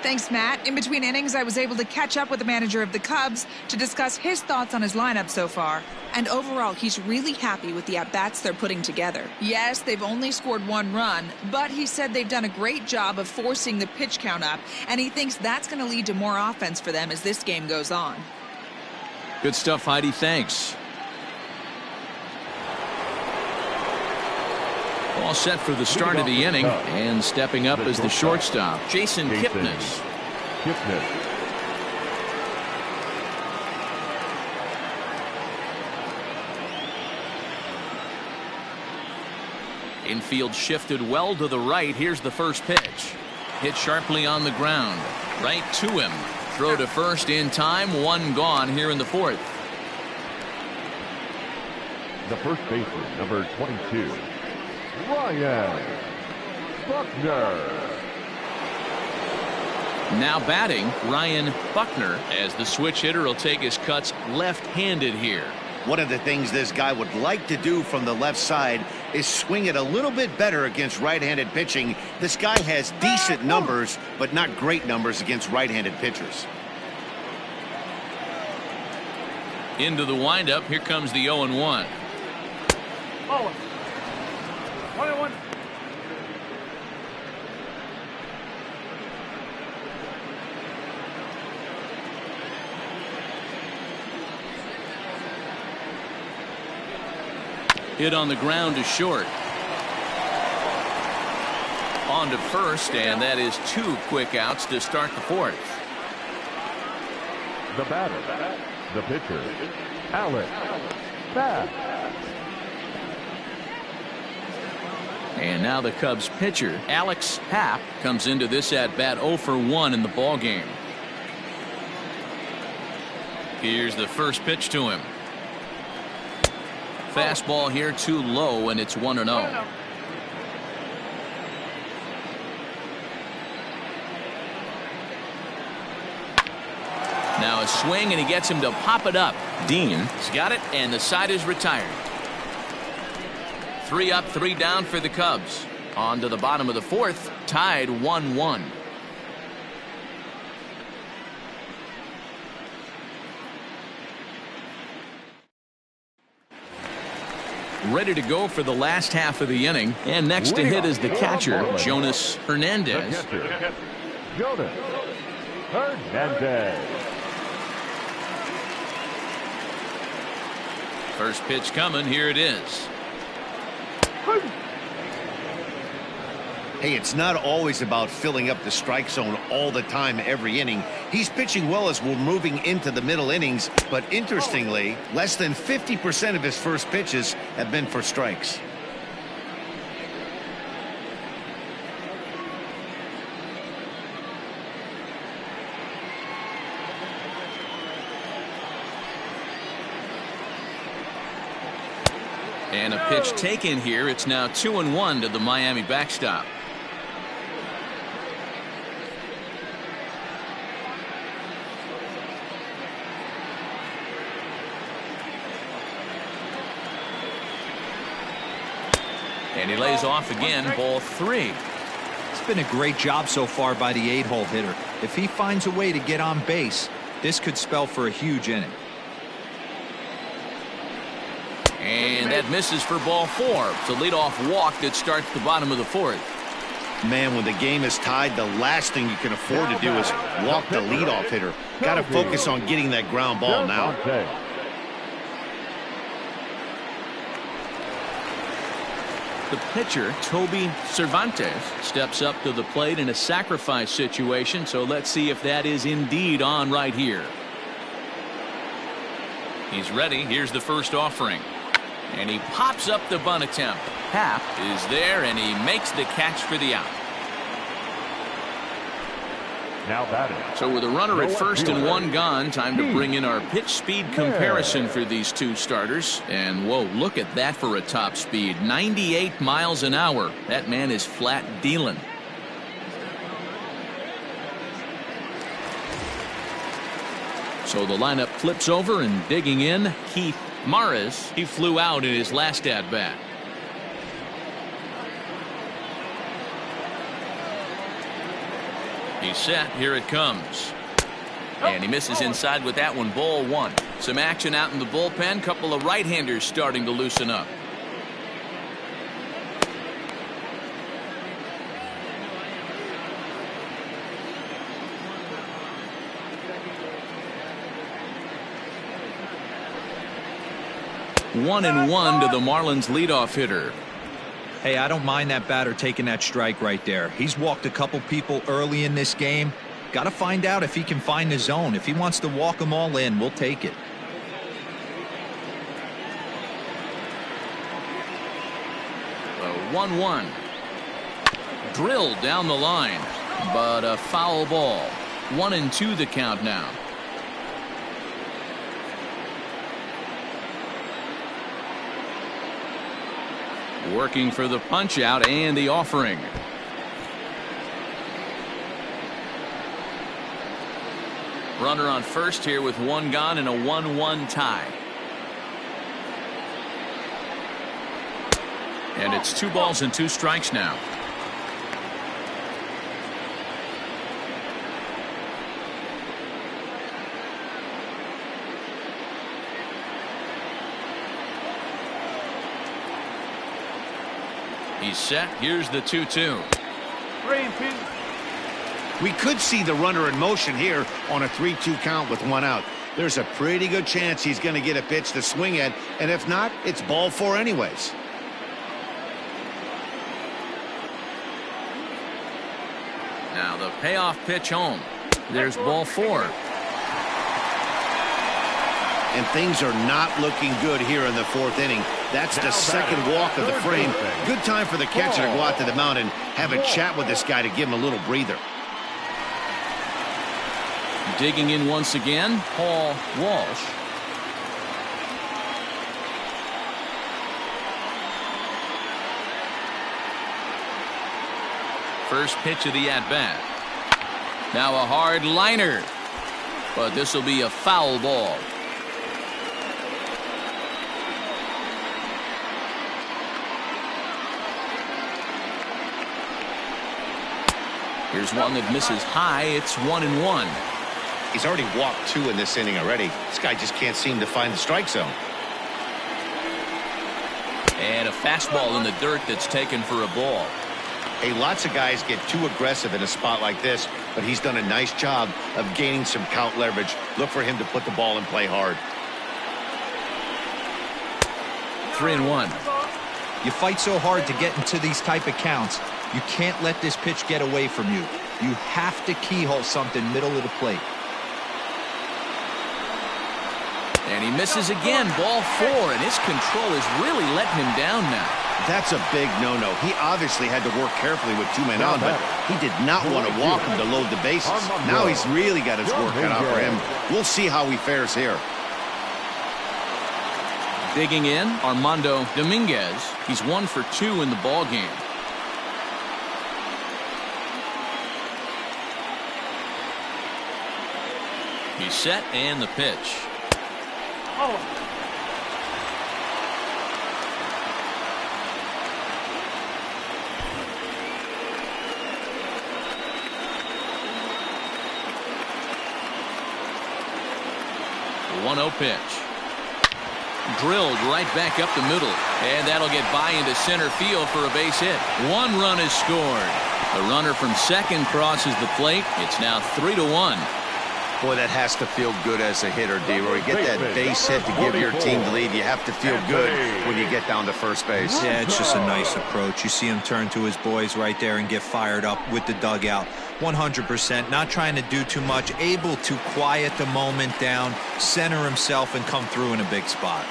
Thanks, Matt. In between innings, I was able to catch up with the manager of the Cubs to discuss his thoughts on his lineup so far. And overall, he's really happy with the at-bats they're putting together. Yes, they've only scored 1 run, but he said they've done a great job of forcing the pitch count up, and he thinks that's going to lead to more offense for them as this game goes on. Good stuff, Heidi. Thanks. All set for the start of the inning, and stepping up as the shortstop, Jason Kipnis. Infield shifted well to the right. Here's the first pitch. Hit sharply on the ground. Right to him. Throw to first in time. 1 gone here in the 4th. The first baseman, number 22. Ryan Buckner. Now batting, Ryan Buckner, as the switch hitter will take his cuts left-handed here. One of the things this guy would like to do from the left side is swing it a little bit better against right-handed pitching. This guy has decent numbers, but not great numbers against right-handed pitchers. Into the windup, here comes the 0-1. Oh. 1-1. Hit on the ground to short. On to first, and that is 2 quick outs to start the 4th. The batter, the pitcher, Alex Bass. And now the Cubs pitcher, Alex Happ, comes into this at-bat 0 for 1 in the ballgame. Here's the first pitch to him. Fastball here too low, and it's 1-0. Now a swing, and he gets him to pop it up. Dean's got it, and the side is retired. 3 up, 3 down for the Cubs. On to the bottom of the 4th, tied 1-1. Ready to go for the last half of the inning, and next to hit is the catcher, Jonas Hernandez. Jonas Hernandez. First pitch coming. Here it is. Hey, it's not always about filling up the strike zone all the time every inning. He's pitching well as we're moving into the middle innings, but interestingly, less than 50% of his first pitches have been for strikes. And a pitch taken here. It's now 2-1 to the Miami backstop. And he lays off again, ball 3. It's been a great job so far by the 8-hole hitter. If he finds a way to get on base, this could spell for a huge inning. And that misses for ball 4. It's a leadoff walk that starts the bottom of the 4th. Man, when the game is tied, the last thing you can afford to do is walk the leadoff hitter. Got to focus on getting that ground ball now. The pitcher, Toby Cervantes, steps up to the plate in a sacrifice situation, so let's see if that is indeed on right here. He's ready. Here's the first offering. And he pops up the bunt attempt. Happ is there, and he makes the catch for the out. Now batting. So with a runner at first and 1 gone, time to bring in our pitch speed comparison for these two starters. And whoa, look at that for a top speed. 98 miles an hour. That man is flat dealing. So the lineup flips over, and digging in, Keith Maris. He flew out in his last at-bat. He's set. Here it comes. And he misses inside with that one. Ball 1. Some action out in the bullpen. Couple of right-handers starting to loosen up. One and 1 to the Marlins leadoff hitter. Hey, I don't mind that batter taking that strike right there. He's walked a couple people early in this game. Got to find out if he can find the zone. If he wants to walk them all in, we'll take it. The 1-1. Drilled down the line, but a foul ball. 1-2 the count now. Working for the punch out and the offering. Runner on first here with 1 gone and a 1-1 tie. And it's 2 balls and 2 strikes now. He's set. Here's the 2-2. We could see the runner in motion here on a 3-2 count with 1 out. There's a pretty good chance he's going to get a pitch to swing at, and if not, it's ball 4 anyways. Now the payoff pitch home. There's ball 4. And things are not looking good here in the 4th inning. That's the second walk of the frame. Good time for the catcher to go out to the mound and have a chat with this guy to give him a little breather. Digging in once again, Paul Walsh. First pitch of the at-bat. Now a hard liner, but this will be a foul ball. Here's one that misses high. It's 1-1. He's already walked 2 in this inning already. This guy just can't seem to find the strike zone. And a fastball in the dirt that's taken for a ball. Hey, lots of guys get too aggressive in a spot like this, but he's done a nice job of gaining some count leverage. Look for him to put the ball in play hard. 3-1. You fight so hard to get into these type of counts. You can't let this pitch get away from you. You have to keyhole something middle of the plate. And he misses again. Ball 4, and his control is really letting him down now. That's a big no-no. He obviously had to work carefully with 2 men on, but he did not want to walk him to load the bases. Now he's really got his work cut out for him. We'll see how he fares here. Digging in, Armando Dominguez. He's 1 for 2 in the ball game. He's set, and the pitch. Oh. The 1-0 pitch. Drilled right back up the middle, and that'll get by into center field for a base hit. 1 run is scored. The runner from second crosses the plate. It's now 3-1. Boy, that has to feel good as a hitter, D-Roy. Get that base hit to give your team the lead. You have to feel good when you get down to first base. Yeah, it's just a nice approach. You see him turn to his boys right there and get fired up with the dugout. 100%, not trying to do too much, able to quiet the moment down, center himself, and come through in a big spot.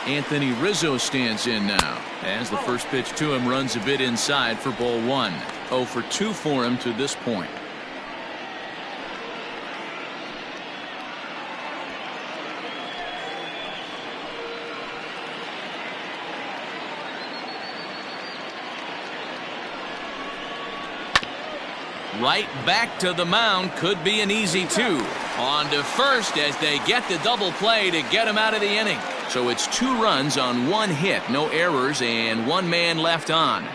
Anthony Rizzo stands in now as the first pitch to him runs a bit inside for ball 1. 0 for 2 for him to this point. Right back to the mound. Could be an easy 2. On to first as they get the double play to get him out of the inning. So it's 2 runs on 1 hit, no errors, and 1 man left on.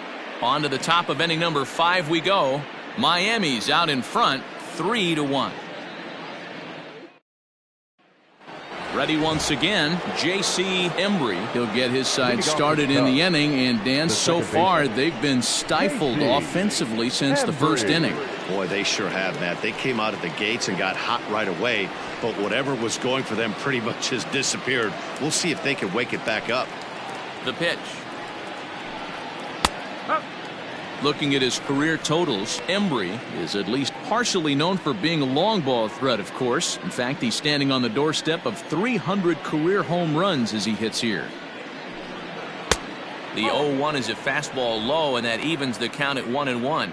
On to the top of inning number 5 we go. Miami's out in front, 3-1. Ready once again, J.C. Embry. He'll get his side started in the inning, and Dan, so far they've been stifled offensively since the first inning. Boy, they sure have, Matt. They came out of the gates and got hot right away, but whatever was going for them pretty much has disappeared. We'll see if they can wake it back up. The pitch. Looking at his career totals, Embry is at least partially known for being a long ball threat, of course. In fact, he's standing on the doorstep of 300 career home runs as he hits here. The 0-1 is a fastball low, and that evens the count at 1-1.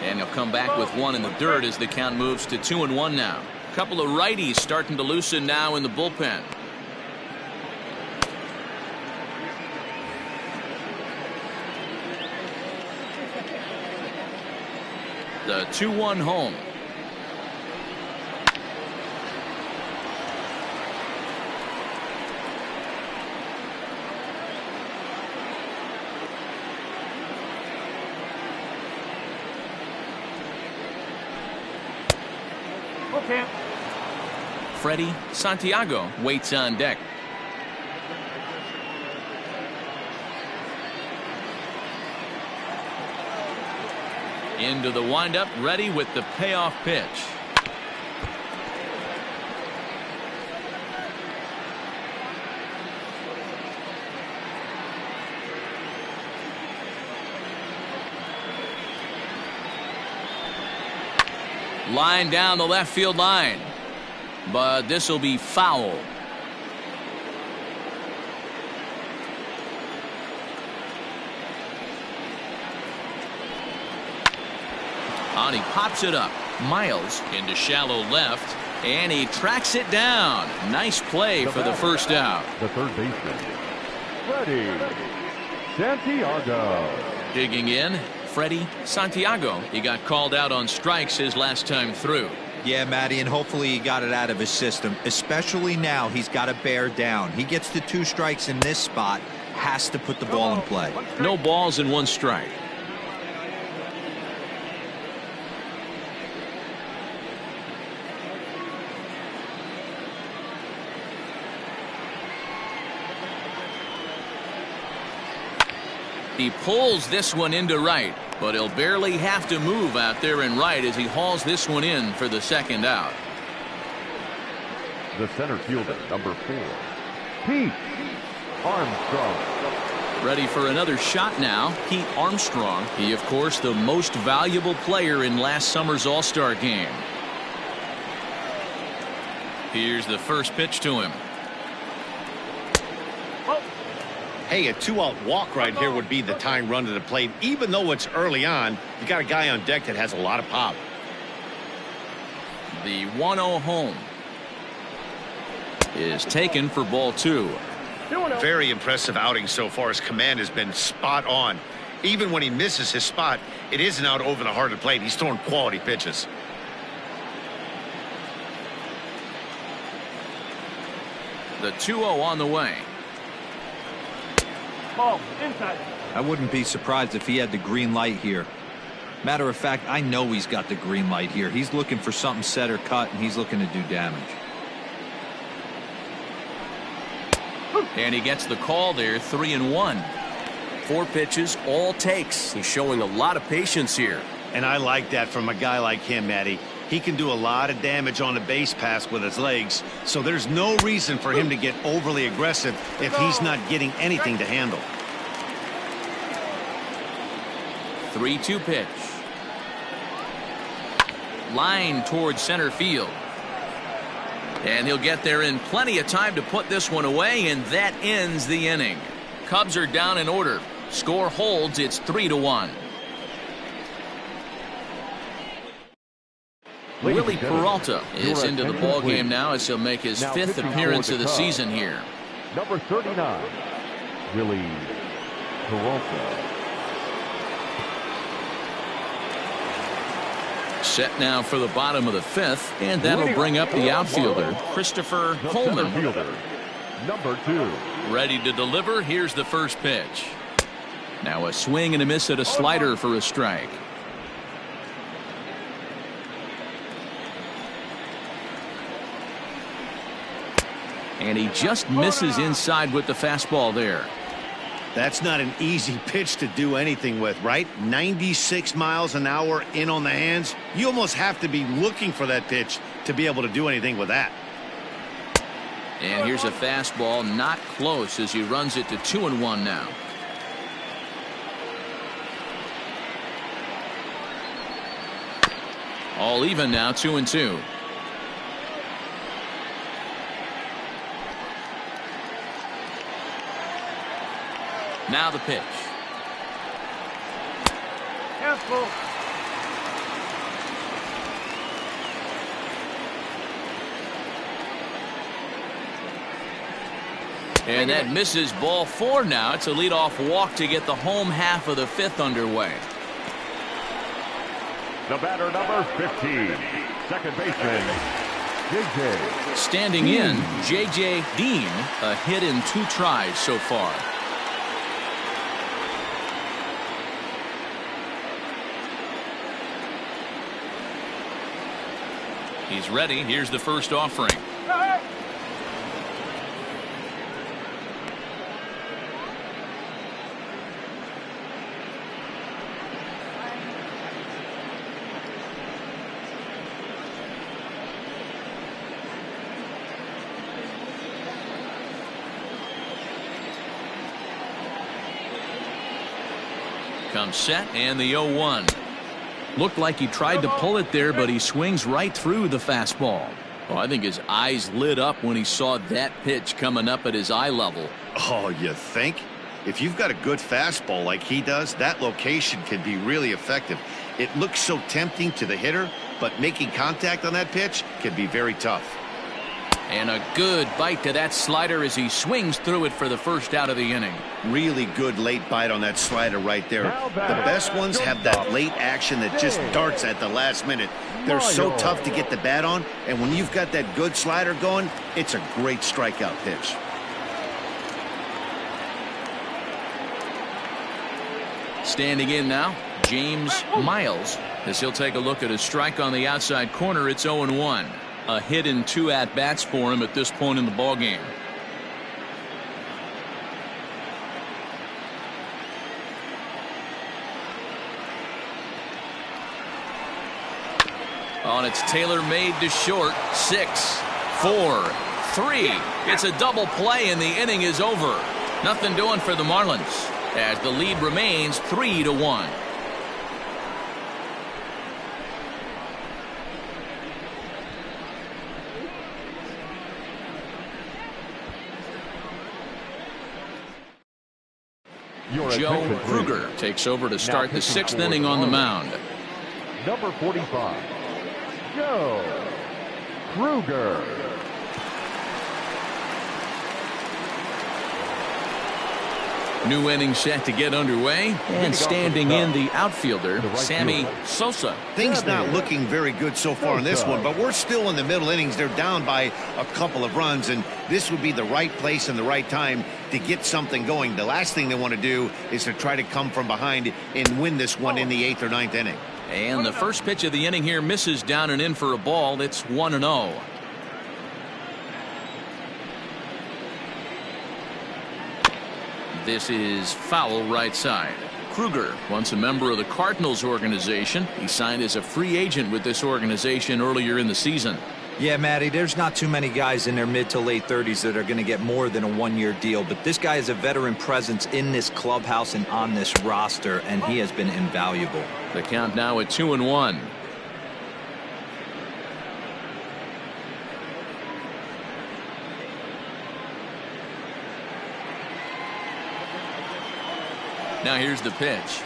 And he'll come back with 1 in the dirt as the count moves to 2-1 now. Couple of righties starting to loosen now in the bullpen. The 2-1 home. Okay. Freddie Santiago waits on deck. Into the windup, ready with the payoff pitch. Line down the left field line. But this will be foul. And he pops it up. Miles into shallow left. And he tracks it down. Nice play for the first out. The third baseman, Freddie Santiago. Digging in, Freddie Santiago. He got called out on strikes his last time through. Yeah, Matty, and hopefully he got it out of his system. Especially now, he's got to bear down. He gets the 2 strikes in this spot, has to put the ball in play. No balls and 1 strike. He pulls this one into right, but he'll barely have to move out there in right as he hauls this one in for the second out. The center fielder, number 4, Pete Armstrong. Ready for another shot now, Pete Armstrong. He, of course, the most valuable player in last summer's All-Star game. Here's the first pitch to him. Hey, a 2-out walk right here would be the tying run to the plate. Even though it's early on, you got a guy on deck that has a lot of pop. The 1-0 home is taken for ball 2. Very impressive outing so far. His command has been spot on. Even when he misses his spot, it isn't out over the heart of the plate. He's throwing quality pitches. The 2-0 on the way. Ball inside. I wouldn't be surprised if he had the green light here. Matter of fact, I know he's got the green light here. He's looking for something set or cut, and he's looking to do damage. And he gets the call there, 3-1. 4 pitches, all takes. He's showing a lot of patience here. And I like that from a guy like him, Matty. He can do a lot of damage on the base pass with his legs, so there's no reason for him to get overly aggressive if he's not getting anything to handle. 3-2 pitch. Line towards center field. And he'll get there in plenty of time to put this one away, and that ends the inning. Cubs are down in order. Score holds, it's 3-1. Willie Peralta is into the ball game now as he'll make his 5th appearance of the season here. Number 39, Willie Peralta. Set now for the bottom of the 5th, and that'll bring up the outfielder, Christopher Coleman. Fielder, number 2. Ready to deliver. Here's the first pitch. Now a swing and a miss at a slider for a strike. And he just misses inside with the fastball there. That's not an easy pitch to do anything with, right? 96 miles an hour in on the hands. You almost have to be looking for that pitch to be able to do anything with that. And here's a fastball, not close, as he runs it to 2-1 now. All even now, 2-2. Now the pitch. Careful. And that misses, ball 4 now. It's a leadoff walk to get the home half of the 5th underway. The batter, number 15, second baseman, J.J. Standing in, J.J. Dean, a hit in 2 tries so far. He's ready. Here's the first offering. Comes set, and the 0-1. Looked like he tried to pull it there, but he swings right through the fastball. Well, I think his eyes lit up when he saw that pitch coming up at his eye level. Oh, you think? If you've got a good fastball like he does, that location can be really effective. It looks so tempting to the hitter, but making contact on that pitch can be very tough. And a good bite to that slider as he swings through it for the first out of the inning. Really good late bite on that slider right there. The best ones have that late action that just darts at the last minute. They're so tough to get the bat on, and when you've got that good slider going, it's a great strikeout pitch. Standing in now, James Miles, as he'll take a look at a strike on the outside corner. It's 0-1. A hit in 2 at-bats for him at this point in the ballgame. On it's tailor-made to short. 6, 4, 3. It's a double play and the inning is over. Nothing doing for the Marlins as the lead remains 3-1. Joe Kruger takes over to start the 6th inning on the mound. Number 45, Joe Kruger. New inning set to get underway, and standing in the outfielder, Sammy Sosa. Things not looking very good so far in this one, but we're still in the middle innings. They're down by a couple of runs, and this would be the right place and the right time to get something going. The last thing they want to do is to try to come from behind and win this one in the 8th or 9th inning. And the first pitch of the inning here misses down and in for a ball. It's 1-0. This is foul right side. Kruger, once a member of the Cardinals organization. He signed as a free agent with this organization earlier in the season. Yeah, Matty, there's not too many guys in their mid to late 30s that are going to get more than a one-year deal, but this guy is a veteran presence in this clubhouse and on this roster, and he has been invaluable. The count now at 2-1. Now here's the pitch.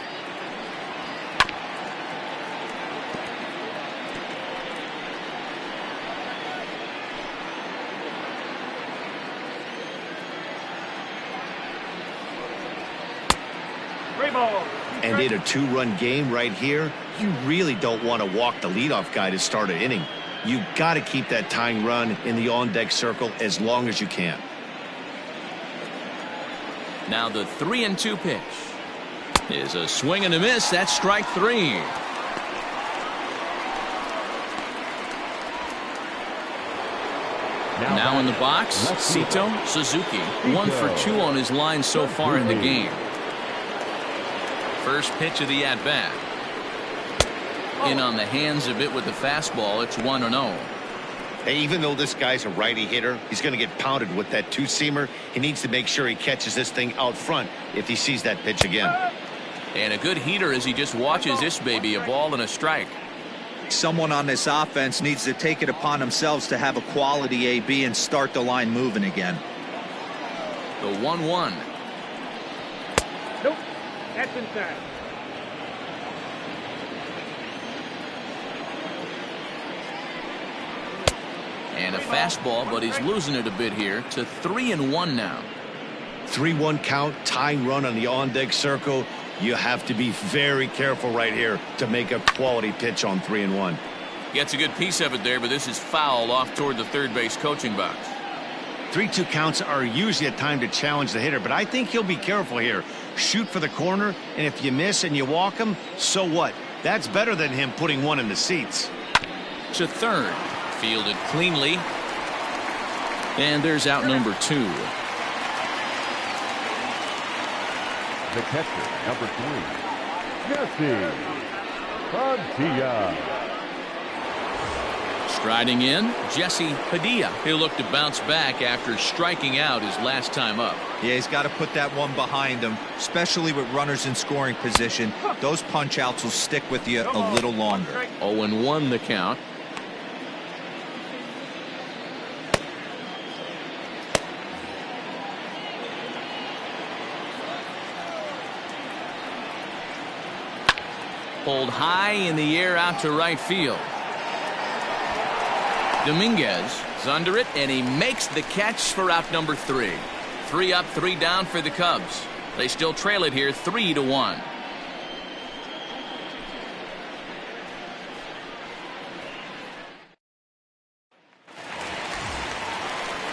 And in a 2-run game right here, you really don't want to walk the leadoff guy to start an inning. You got to keep that tying run in the on-deck circle as long as you can. Now the 3-2 pitch is a swing and a miss. That's strike 3. Now in the box, Sito Suzuki. 1 for 2 on his line so far in the game. First pitch of the at-bat. In on the hands of it with the fastball. It's 1-0. Hey, even though this guy's a righty hitter, he's going to get pounded with that two-seamer. He needs to make sure he catches this thing out front if he sees that pitch again. And a good heater as he just watches this baby, a ball and a strike. Someone on this offense needs to take it upon themselves to have a quality AB and start the line moving again. The 1-1. Nope, that's inside. And a fastball, but he's losing it a bit here to 3-1 now. 3-1 count, tying run on the on-deck circle. You have to be very careful right here to make a quality pitch on 3-1. Gets a good piece of it there, but this is foul off toward the third base coaching box. 3-2 counts are usually a time to challenge the hitter, but I think he'll be careful here. Shoot for the corner, and if you miss and you walk him, so what? That's better than him putting one in the seats. To third. Fielded cleanly. And there's out number 2. The catcher, number 3, Jesse Padilla. Striding in, Jesse Padilla. He'll look to bounce back after striking out his last time up. Yeah, he's got to put that one behind him, especially with runners in scoring position. Those punch outs will stick with you a little longer. 0-1 the count. Pulled high in the air out to right field. Dominguez is under it, and he makes the catch for out number 3. 3 up, 3 down for the Cubs. They still trail it here 3-1.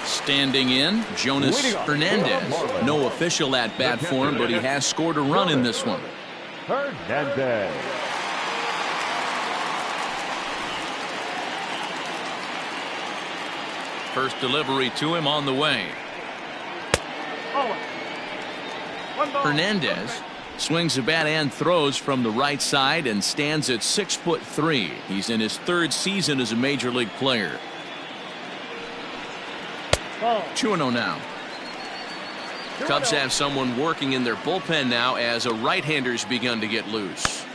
Standing in, Jonas Hernandez. No official at bat for him, but he has scored a run in this one. Hernandez. First delivery to him on the way. Hernandez swings the bat and throws from the right side and stands at 6'3". He's in his 3rd season as a major league player. 2-0 now. Cubs have someone working in their bullpen now as a right-hander's begun to get loose.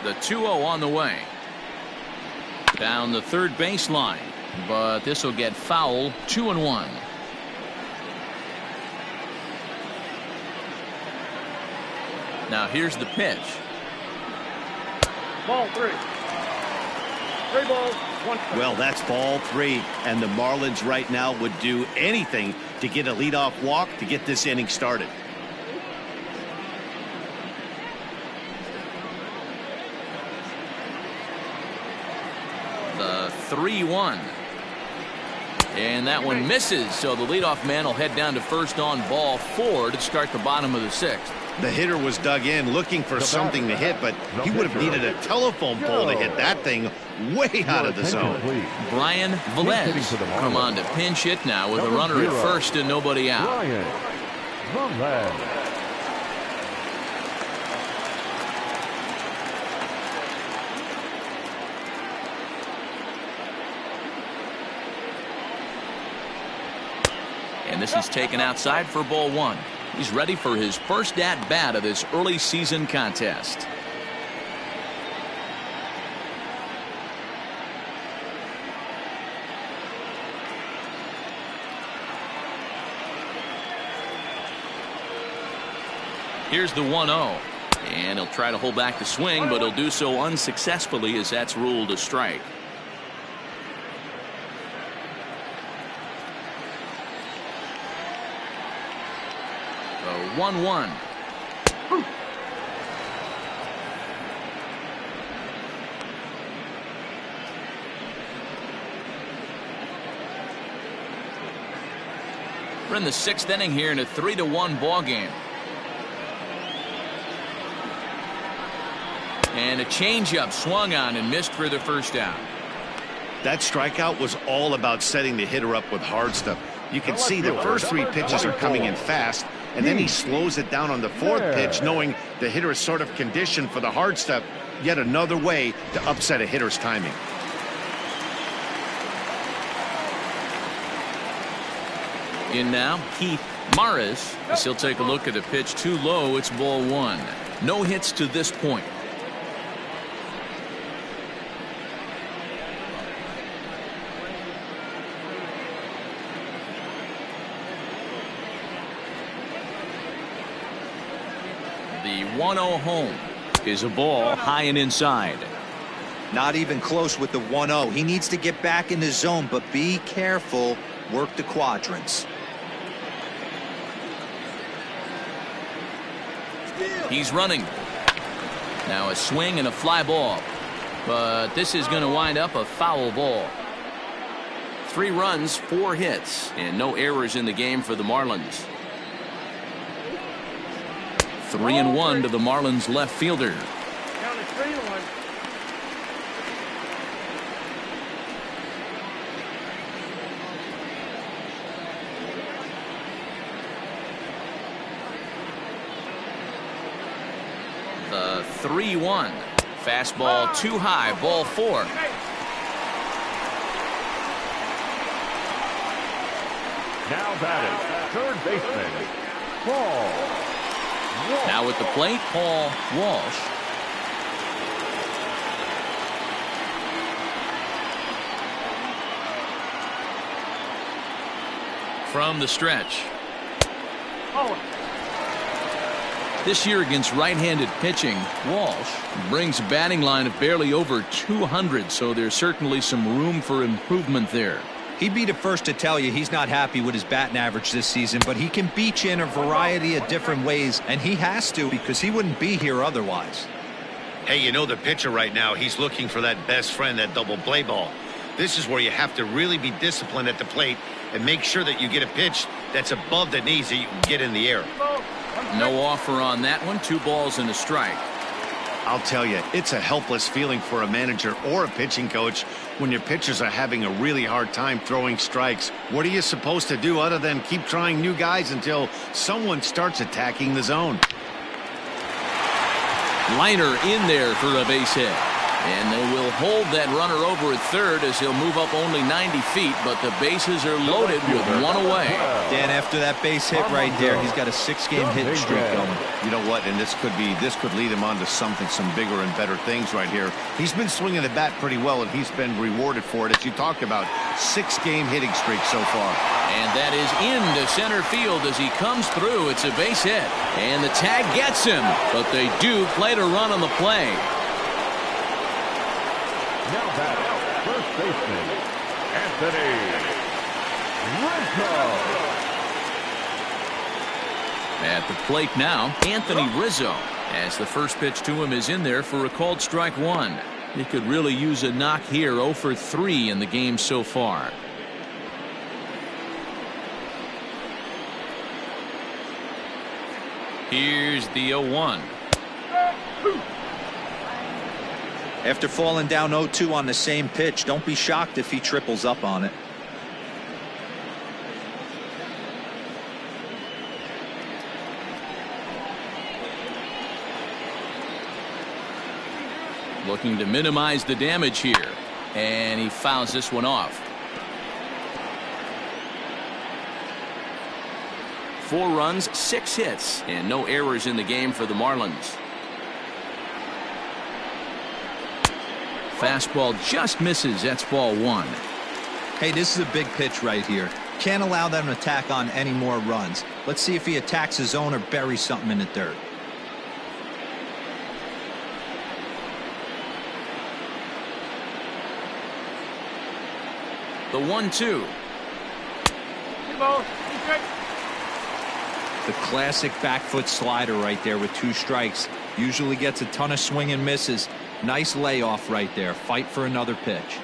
The 2-0 on the way. Down the third baseline, but this will get foul. 2-1. Now here's the pitch. Ball 3. 3 balls, 1 strike. Well, that's ball 3, and the Marlins right now would do anything to get a leadoff walk to get this inning started. The 3-1. And that one misses, so the leadoff man will head down to first on ball 4 to start the bottom of the 6th. The hitter was dug in looking for something to hit, but he would have needed a telephone pole to hit that thing way out of the zone. Brian Velez come on to pinch hit now with a runner at first and nobody out. Brian Velez. And this is taken outside for ball 1. He's ready for his first at bat of this early season contest. Here's the 1-0. And he'll try to hold back the swing, but he'll do so unsuccessfully as that's ruled a strike. The 1-1. We're in the 6th inning here in a 3-1 ball game. And a changeup swung on and missed for the first out. That strikeout was all about setting the hitter up with hard stuff. You can see the first 3 pitches are coming in fast, and then he slows it down on the 4th pitch, knowing the hitter is sort of conditioned for the hard stuff. Yet another way to upset a hitter's timing. In now, Keith Morris. As he'll take a look at a pitch too low. It's ball 1. No hits to this point. The 1-0 home is a ball high and inside. Not even close with the 1-0. He needs to get back in the zone, but be careful. Work the quadrants. He's running. Now a swing and a fly ball. But this is going to wind up a foul ball. 3 runs, 4 hits, and no errors in the game for the Marlins. 3-1 to the Marlins left fielder. Count is 3-1. 3-1. Fastball too high, ball 4. Now batting, third baseman, Paul Walsh. Now at the plate, Paul Walsh. From the stretch. This year against right-handed pitching, Walsh brings a batting line of barely over 200, so there's certainly some room for improvement there. He'd be the first to tell you he's not happy with his batting average this season, but he can beat you in a variety of different ways, and he has to because he wouldn't be here otherwise. Hey, you know the pitcher right now, he's looking for that best friend, that double play ball. This is where you have to really be disciplined at the plate and make sure that you get a pitch that's above the knees that you can get in the air. No offer on that one. 2 balls and a strike. I'll tell you, it's a helpless feeling for a manager or a pitching coach when your pitchers are having a really hard time throwing strikes. What are you supposed to do other than keep trying new guys until someone starts attacking the zone? Liner in there for a base hit. And they will hold that runner over at third as he'll move up only 90 feet, but the bases are loaded with 1 away. Dan, after that base hit right there, he's got a 6-game hitting streak going. You know what? And this could lead him on to some bigger and better things right here. He's been swinging the bat pretty well, and he's been rewarded for it, as you talked about. 6-game hitting streak so far. And that is into center field as he comes through. It's a base hit, and the tag gets him, but they do play to run on the play. Now batting, first baseman, Anthony Rizzo. At the plate now, Anthony Rizzo, as the first pitch to him is in there for a called strike 1. He could really use a knock here. 0 for 3 in the game so far. Here's the 0-1. After falling down 0-2 on the same pitch, don't be shocked if he triples up on it. Looking to minimize the damage here, and he fouls this one off. 4 runs, 6 hits, and no errors in the game for the Marlins. Fastball just misses. That's ball 1. Hey, this is a big pitch right here. Can't allow them to tack on any more runs. Let's see if he attacks his zone or buries something in the dirt. The 1-2. The classic back foot slider right there with 2 strikes. Usually gets a ton of swing and misses. Nice layoff right there. Fight for another pitch.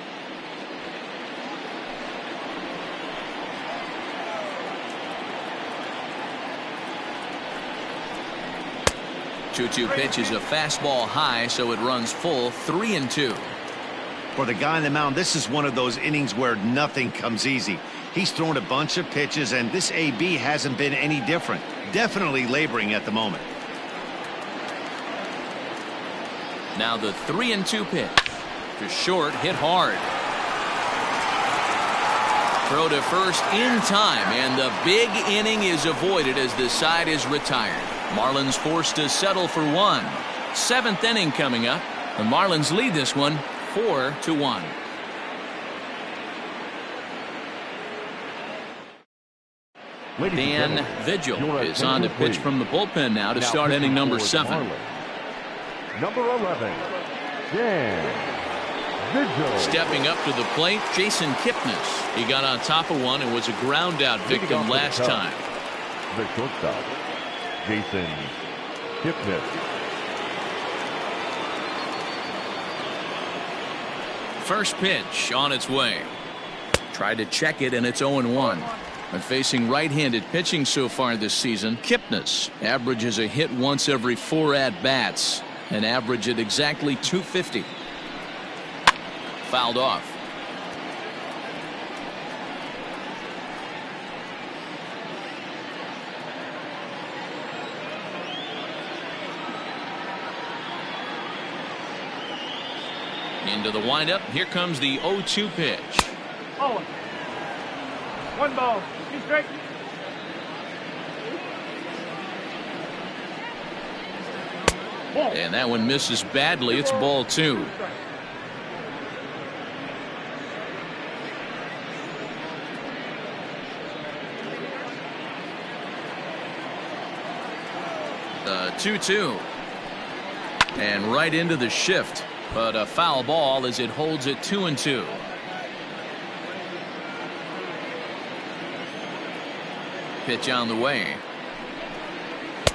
Two pitch is a fastball high, so it runs full. 3-2. For the guy on the mound, this is one of those innings where nothing comes easy. He's thrown a bunch of pitches, and this AB hasn't been any different. Definitely laboring at the moment. Now the 3-2 pitch. To short, hit hard. Throw to first in time, and the big inning is avoided as the side is retired. Marlins forced to settle for 1. 7th inning coming up. The Marlins lead this one 4-1. Dan Vigil is on to pitch from the bullpen now to start inning number 7. Number 11, Dan Vigil. Stepping up to the plate, Jason Kipnis. He got on top of one and was a ground out victim last time. The shortstop, Jason Kipnis. First pitch on its way. Tried to check it, and it's 0-1. But facing right-handed pitching so far this season, Kipnis averages a hit once every 4 at-bats. An average at exactly 250. Fouled off. Into the windup. Here comes the 0-2 pitch. Oh. 1 ball. 2 strikes. And that one misses badly. It's ball 2. The 2-2. And right into the shift. But a foul ball as it holds it 2-2. Pitch on the way.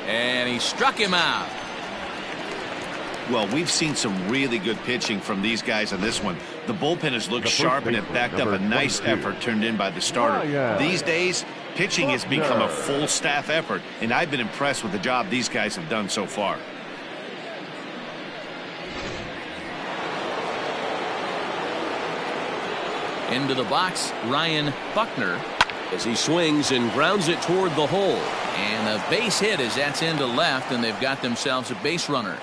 And he struck him out. Well, we've seen some really good pitching from these guys on this one. The bullpen has looked sharp and it backed up a nice effort turned in by the starter. These days, pitching has become a full staff effort, and I've been impressed with the job these guys have done so far. Into the box, Ryan Buckner, as he swings and grounds it toward the hole. And a base hit as that's into left, and they've got themselves a base runner.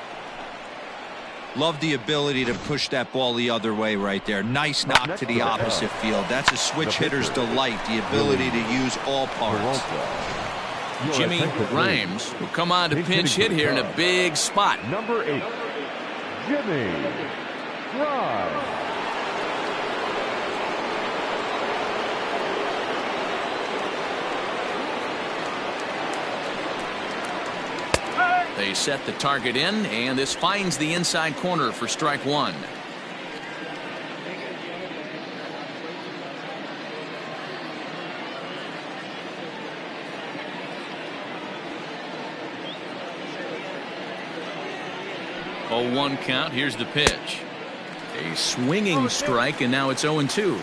Love the ability to push that ball the other way right there. Nice knock to the opposite field. That's a switch hitter's delight, the ability to use all parts. Jimmy Grimes will come on to pinch hit here in a big spot. Number 8, Jimmy Grimes. They set the target in, and this finds the inside corner for strike 1. Oh, 1 count. Here's the pitch. A swinging strike, and now it's 0-2.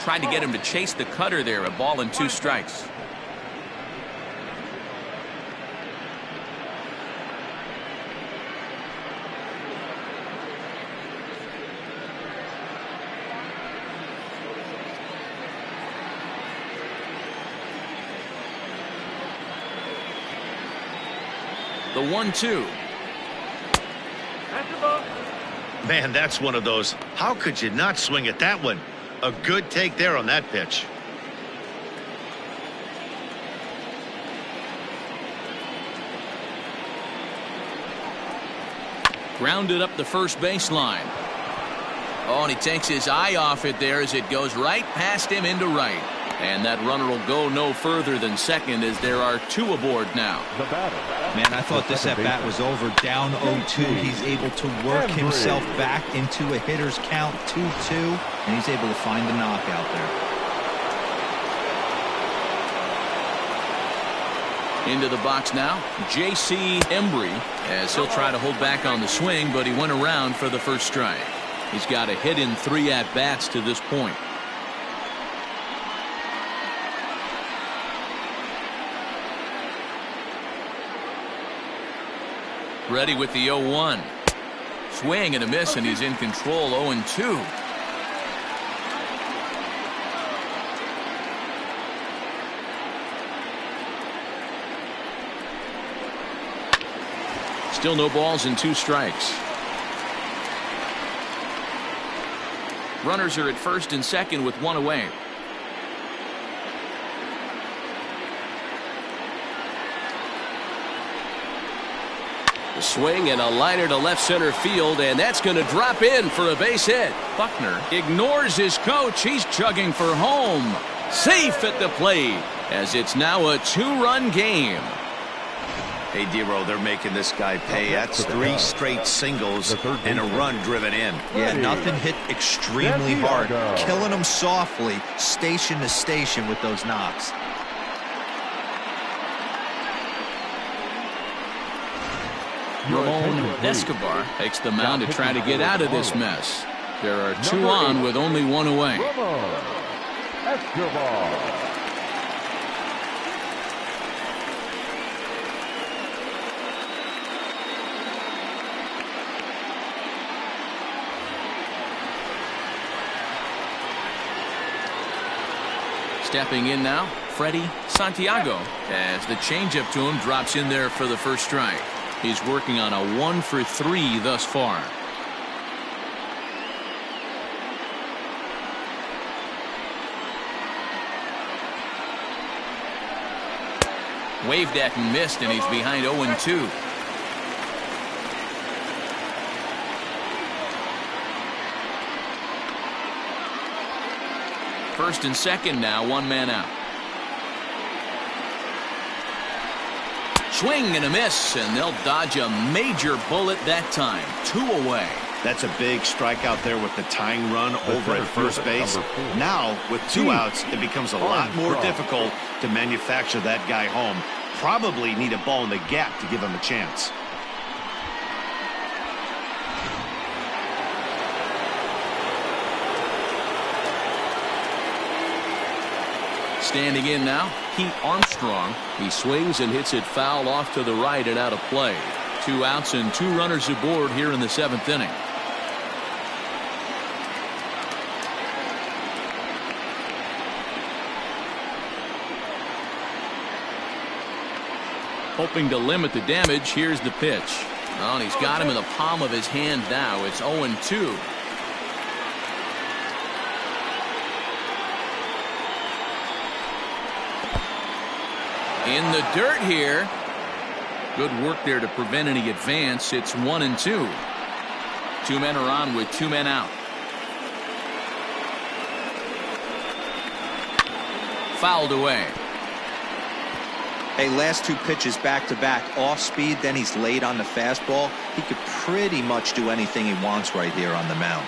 Tried to get him to chase the cutter there. A ball and 2 strikes. The 1-2. Man, that's one of those. How could you not swing at that one? A good take there on that pitch. Grounded up the first baseline. Oh, and he takes his eye off it there as it goes right past him into right. And that runner will go no further than second as there are 2 aboard now. Man, I thought this at-bat was over. Down 0-2. He's able to work himself back into a hitter's count 2-2, and he's able to find the knockout there. Into the box now, J.C. Embry, as he'll try to hold back on the swing, but he went around for the first strike. He's got a hit in 3 at-bats to this point. Ready with the 0-1. Swing and a miss, and he's in control. 0-2. Still no balls and 2 strikes. Runners are at first and second with 1 away. The swing and a liner to left center field, and that's going to drop in for a base hit. Buckner ignores his coach. He's chugging for home. Safe at the plate as it's now a 2-run game. Hey, Dero, they're making this guy pay. That's 3 straight singles and a run driven in. Yeah, nothing hit extremely hard. Killing them softly, station to station with those knocks. Ramon Escobar takes the mound to try to get out of this mess. There are 2 on with only 1 away. Escobar. Stepping in now, Freddie Santiago, as the changeup to him drops in there for the first strike. He's working on a 1 for 3 thus far. Waved at and missed, and he's behind 0-2. First and second now, 1 man out. Swing and a miss, and they'll dodge a major bullet that time. 2 away. That's a big strikeout there with the tying run over at first base. Now, with 2 outs, it becomes a lot more difficult to manufacture that guy home. Probably need a ball in the gap to give him a chance. Standing in now, Pete Armstrong. He swings and hits it foul off to the right and out of play. 2 outs and 2 runners aboard here in the 7th inning. Hoping to limit the damage, here's the pitch. Oh, and he's got him in the palm of his hand now. It's 0-2. In the dirt here. Good work there to prevent any advance. It's 1-2. 2 men are on with 2 men out. Fouled away. Hey, last 2 pitches back-to-back, off speed, then he's late on the fastball. He could pretty much do anything he wants right here on the mound.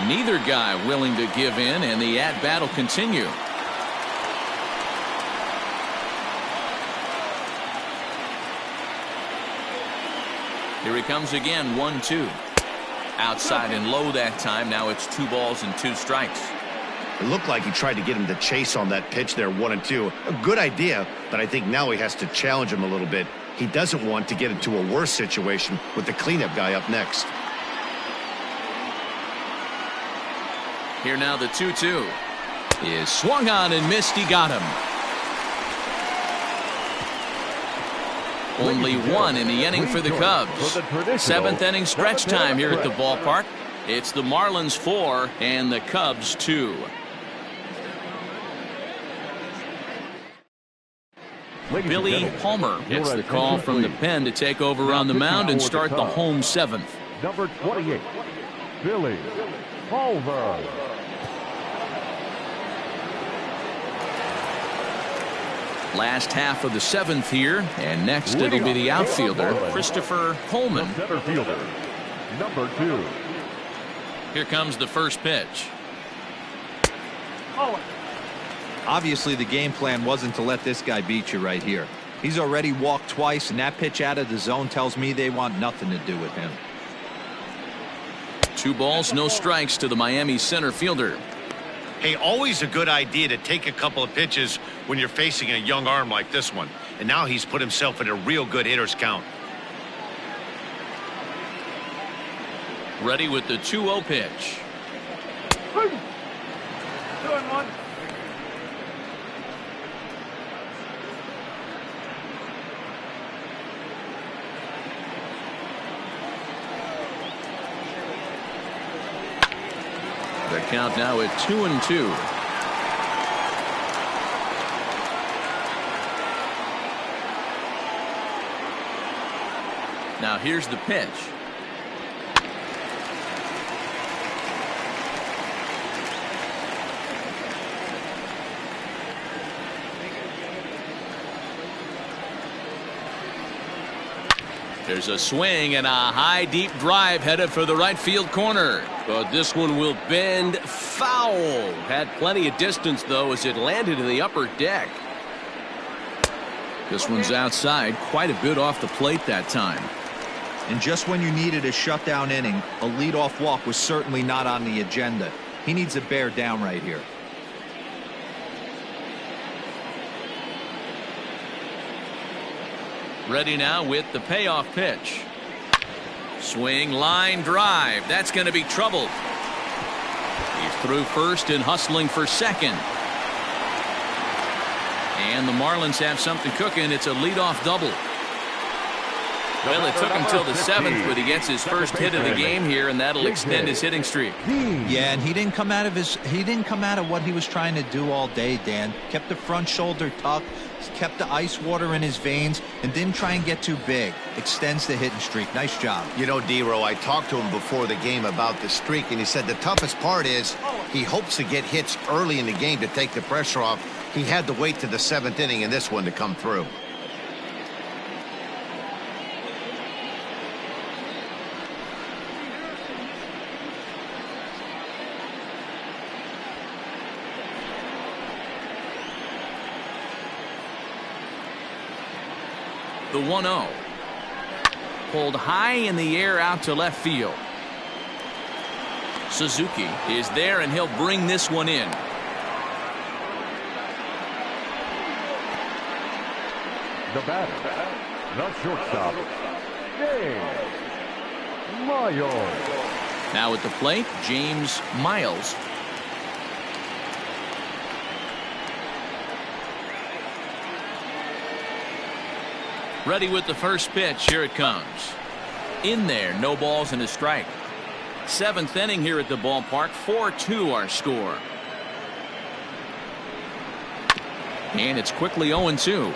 Neither guy willing to give in, and the at-bat will continue. Here he comes again, 1-2. Outside and low that time. Now it's 2 balls and 2 strikes. It looked like he tried to get him to chase on that pitch there, 1-2. A good idea, but I think now he has to challenge him a little bit. He doesn't want to get into a worse situation with the cleanup guy up next. Here now the 2-2 is swung on and missed. He got him. Only 1 in the inning for the Cubs. 7th inning stretch time here at the ballpark. It's the Marlins 4 and the Cubs 2. Billy Palmer gets the call from the pen to take over on the mound and start the home 7th. Number 28, Billy Palmer. Last half of the 7th here, and next it'll be the outfielder, Christopher Coleman. Center fielder, number 2. Here comes the first pitch. Obviously, the game plan wasn't to let this guy beat you right here. He's already walked twice, and that pitch out of the zone tells me they want nothing to do with him. 2 balls, no strikes to the Miami center fielder. Hey, always a good idea to take a couple of pitches when you're facing a young arm like this one. And now he's put himself in a real good hitter's count. Ready with the 2-0 pitch. 2-1. The count now at 2-2. Now here's the pitch. There's a swing and a high deep drive headed for the right field corner. But this one will bend foul. Had plenty of distance though as it landed in the upper deck. This one's outside, quite a bit off the plate that time. And just when you needed a shutdown inning, a leadoff walk was certainly not on the agenda. He needs to bear down right here. Ready now with the payoff pitch. Swing, line, drive. That's going to be troubled. He's through first and hustling for second. And the Marlins have something cooking. It's a leadoff double. Well, it took him till the seventh, but he gets his first hit of the game here, and that'll extend his hitting streak. Yeah, and he didn't come out of what he was trying to do all day, Dan. Kept the front shoulder tucked, kept the ice water in his veins, and didn't try and get too big. Extends the hitting streak. Nice job. You know, D-Row, I talked to him before the game about the streak, and he said the toughest part is he hopes to get hits early in the game to take the pressure off. He had to wait to the seventh inning in this one to come through. The 1-0. Pulled high in the air out to left field. Suzuki is there, and he'll bring this one in. The batter, the shortstop, James Miles. Now at the plate, James Miles. Ready with the first pitch. Here it comes. In there, no balls and a strike. Seventh inning here at the ballpark. 4-2 our score. And it's quickly 0-2.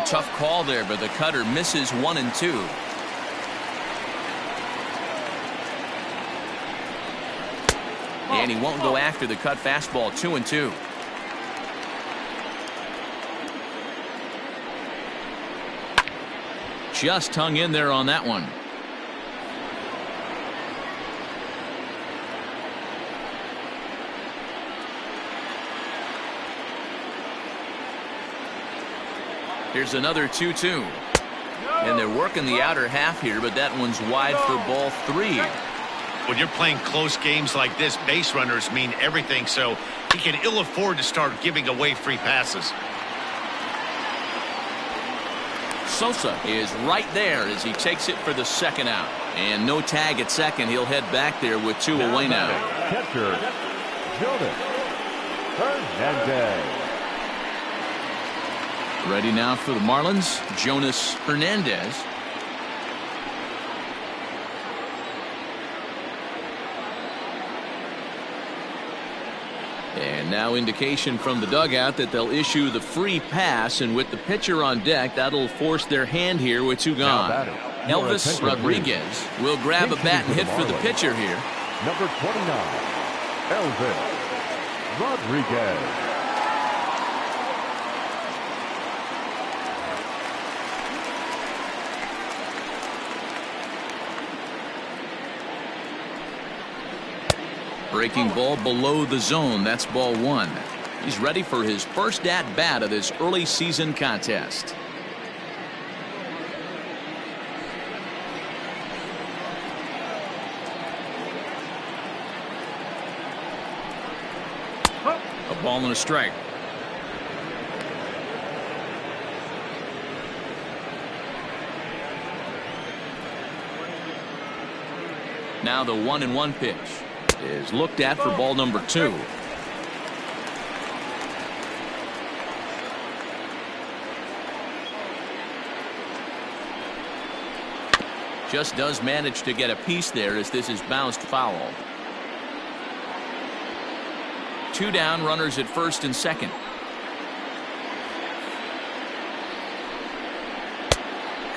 Tough call there, but the cutter misses 1-2. And he won't go after the cut fastball. 2-2. Just hung in there on that one. Here's another 2-2. And they're working the outer half here, but that one's wide for ball 3. When you're playing close games like this, base runners mean everything, so he can ill afford to start giving away free passes. Sosa is right there as he takes it for the second out. And no tag at second. He'll head back there with 2 away now. Catcher, Jonas Hernandez. Ready now for the Marlins, Jonas Hernandez. And now indication from the dugout that they'll issue the free pass, and with the pitcher on deck, that'll force their hand here with 2 gone. Elvis Rodriguez will grab a bat and hit for the pitcher here. Number 29, Elvis Rodriguez. Breaking ball below the zone. That's ball 1. He's ready for his first at bat of this early season contest. A ball and a strike. Now the 1-1 pitch is looked at for ball number 2. Just does manage to get a piece there as this is bounced foul. 2 down, runners at first and second.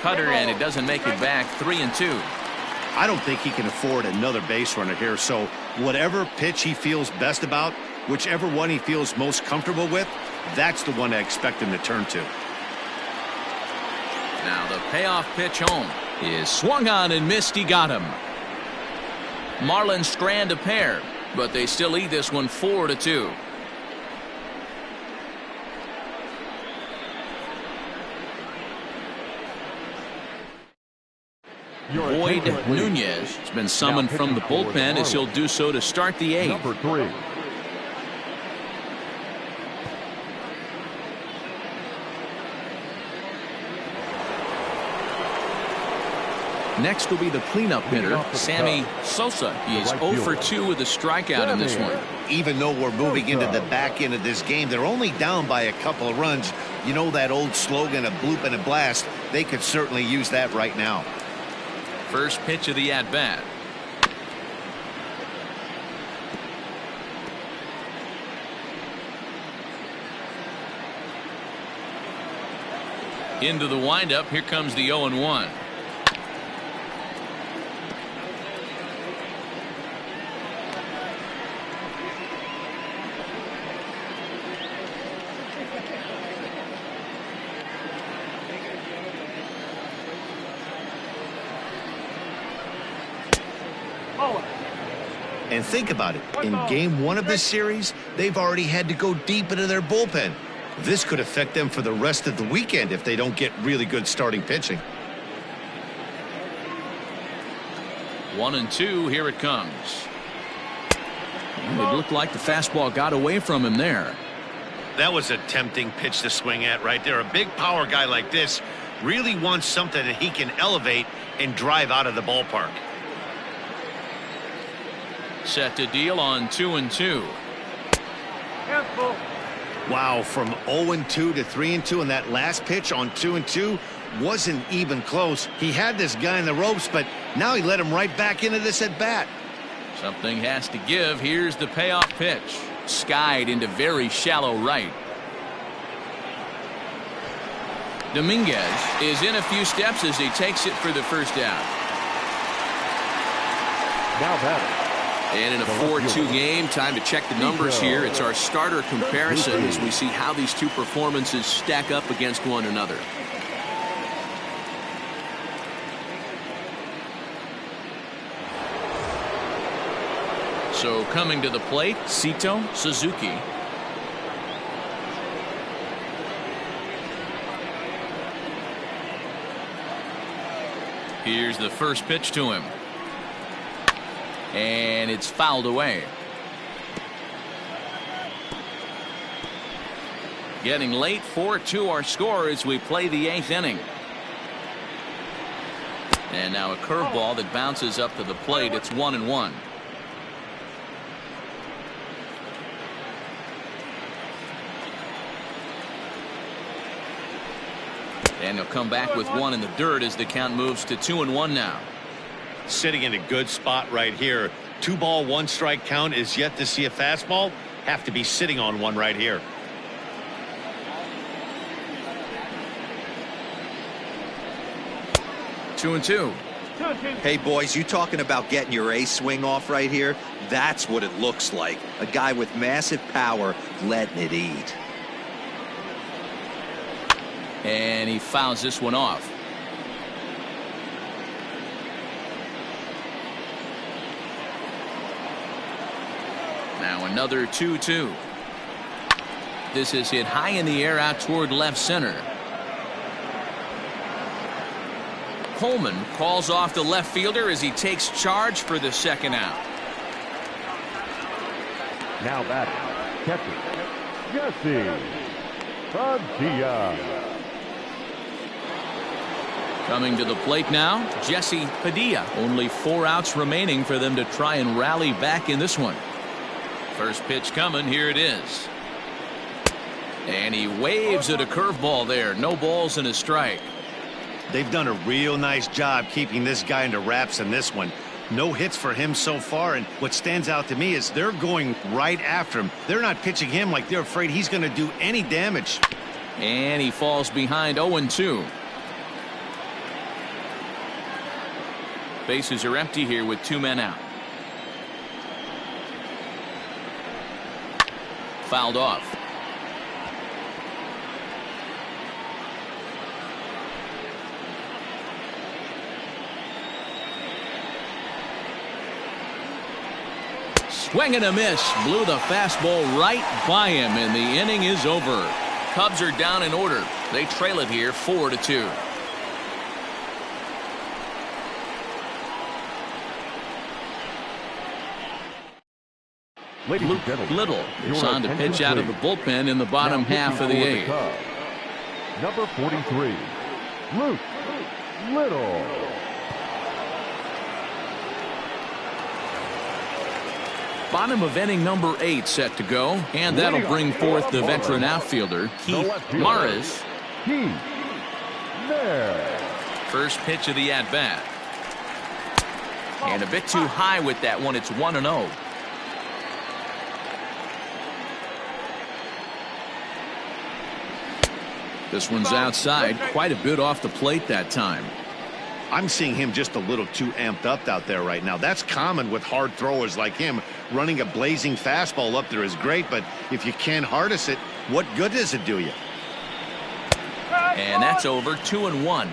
Cutter, and it doesn't make it back. 3-2. I don't think he can afford another base runner here, so whatever pitch he feels best about, whichever one he feels most comfortable with, that's the one I expect him to turn to. Now the payoff pitch home is swung on and missed. He got him. Marlins strand a pair, but they still lead this one 4-2. Boyd Nunez has been summoned from the bullpen as he'll do so to start the 8th. Number 3. Next will be the cleanup hitter, Sammy Sosa. He's 0 for 2 with a strikeout in this one. Even though we're moving into the back end of this game, they're only down by a couple of runs. You know that old slogan, a bloop and a blast? They could certainly use that right now. First pitch of the at-bat. Into the windup. Here comes the 0-1. And think about it. In game 1 of this series, they've already had to go deep into their bullpen. This could affect them for the rest of the weekend if they don't get really good starting pitching. 1-2. Here it comes. And it looked like the fastball got away from him there. That was a tempting pitch to swing at right there. A big power guy like this really wants something that he can elevate and drive out of the ballpark. Set to deal on 2-2. Wow, from 0-2 to 3-2, and that last pitch on 2-2 wasn't even close. He had this guy in the ropes, but now he let him right back into this at bat. Something has to give. Here's the payoff pitch. Skied into very shallow right. Dominguez is in a few steps as he takes it for the first out. Now batting. And in a 4-2 game, time to check the numbers here. It's our starter comparison as we see how these two performances stack up against one another. So coming to the plate, Sito Suzuki. Here's the first pitch to him. And it's fouled away. Getting late, 4-2 our score as we play the 8th inning. And now a curveball that bounces up to the plate. It's 1-1. And he'll come back with one in the dirt as the count moves to 2-1 now. Sitting in a good spot right here. 2-ball, 1-strike count is yet to see a fastball. Have to be sitting on one right here. Two and two. Hey, boys, you talking about getting your A swing off right here? That's what it looks like. A guy with massive power letting it eat. And he fouls this one off. Now another 2-2. This is hit high in the air out toward left center. Coleman calls off the left fielder as he takes charge for the second out. Now batting, catcher, Jesse Padilla. Coming to the plate now, Jesse Padilla. Only 4 outs remaining for them to try and rally back in this one. First pitch coming. Here it is. And he waves at a curveball there. No balls and a strike. They've done a real nice job keeping this guy into wraps in this one. No hits for him so far, and what stands out to me is they're going right after him. They're not pitching him like they're afraid he's going to do any damage. And he falls behind 0-2. Bases are empty here with 2 men out. Fouled off. Swing and a miss. Blew the fastball right by him, and the inning is over. Cubs are down in order. They trail it here 4-2. Luke Little is on to pitch out of the bullpen in the bottom half of the 8th. Number 43, Luke Little. Bottom of inning number 8 set to go, and that'll bring forth the veteran outfielder, Keith Morris. First pitch of the at-bat. And a bit too high with that one. It's 1-0. This one's outside, quite a bit off the plate that time. I'm seeing him just a little too amped up out there right now. That's common with hard throwers like him. Running a blazing fastball up there is great, but if you can't harness it, what good does it do you? And that's over. 2-1.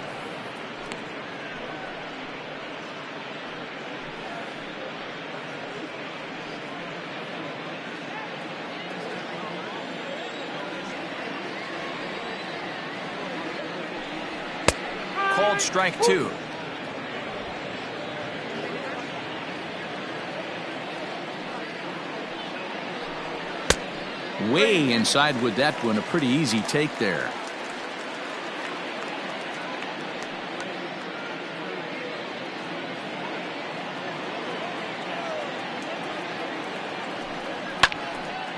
Called strike 2. Way inside with that one. A pretty easy take there.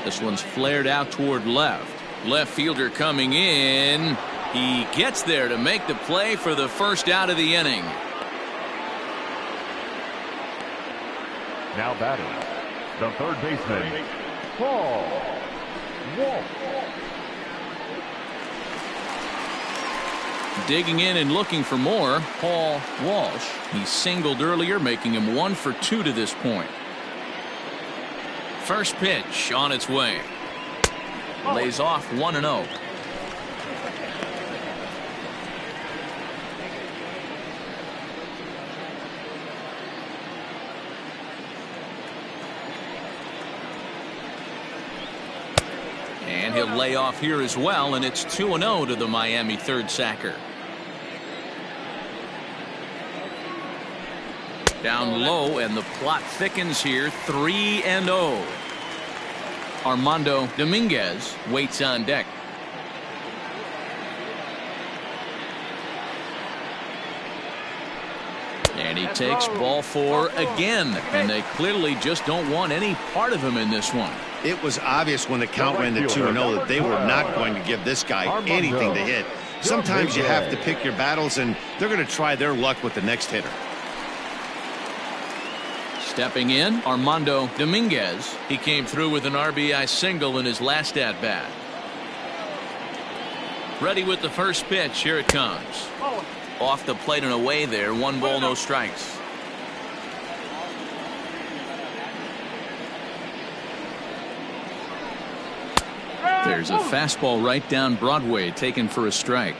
This one's flared out toward left. Left fielder coming in. He gets there to make the play for the first out of the inning. Now batting, the third baseman, Paul Walsh. Digging in and looking for more, Paul Walsh. He singled earlier, making him 1 for 2 to this point. First pitch on its way. Lays off 1-0. And he'll lay off here as well, and it's 2-0 to the Miami third sacker. Down low, and the plot thickens here. 3-0. Armando Dominguez waits on deck. And he takes ball 4 again, and they clearly just don't want any part of him in this one. It was obvious when the count ran to 2-0 that they were not going to give this guy anything to hit. Sometimes you have to pick your battles, and they're going to try their luck with the next hitter. Stepping in, Armando Dominguez. He came through with an RBI single in his last at-bat. Ready with the first pitch. Here it comes. Off the plate and away there. 1 ball, no strikes. There's a fastball right down Broadway, taken for a strike.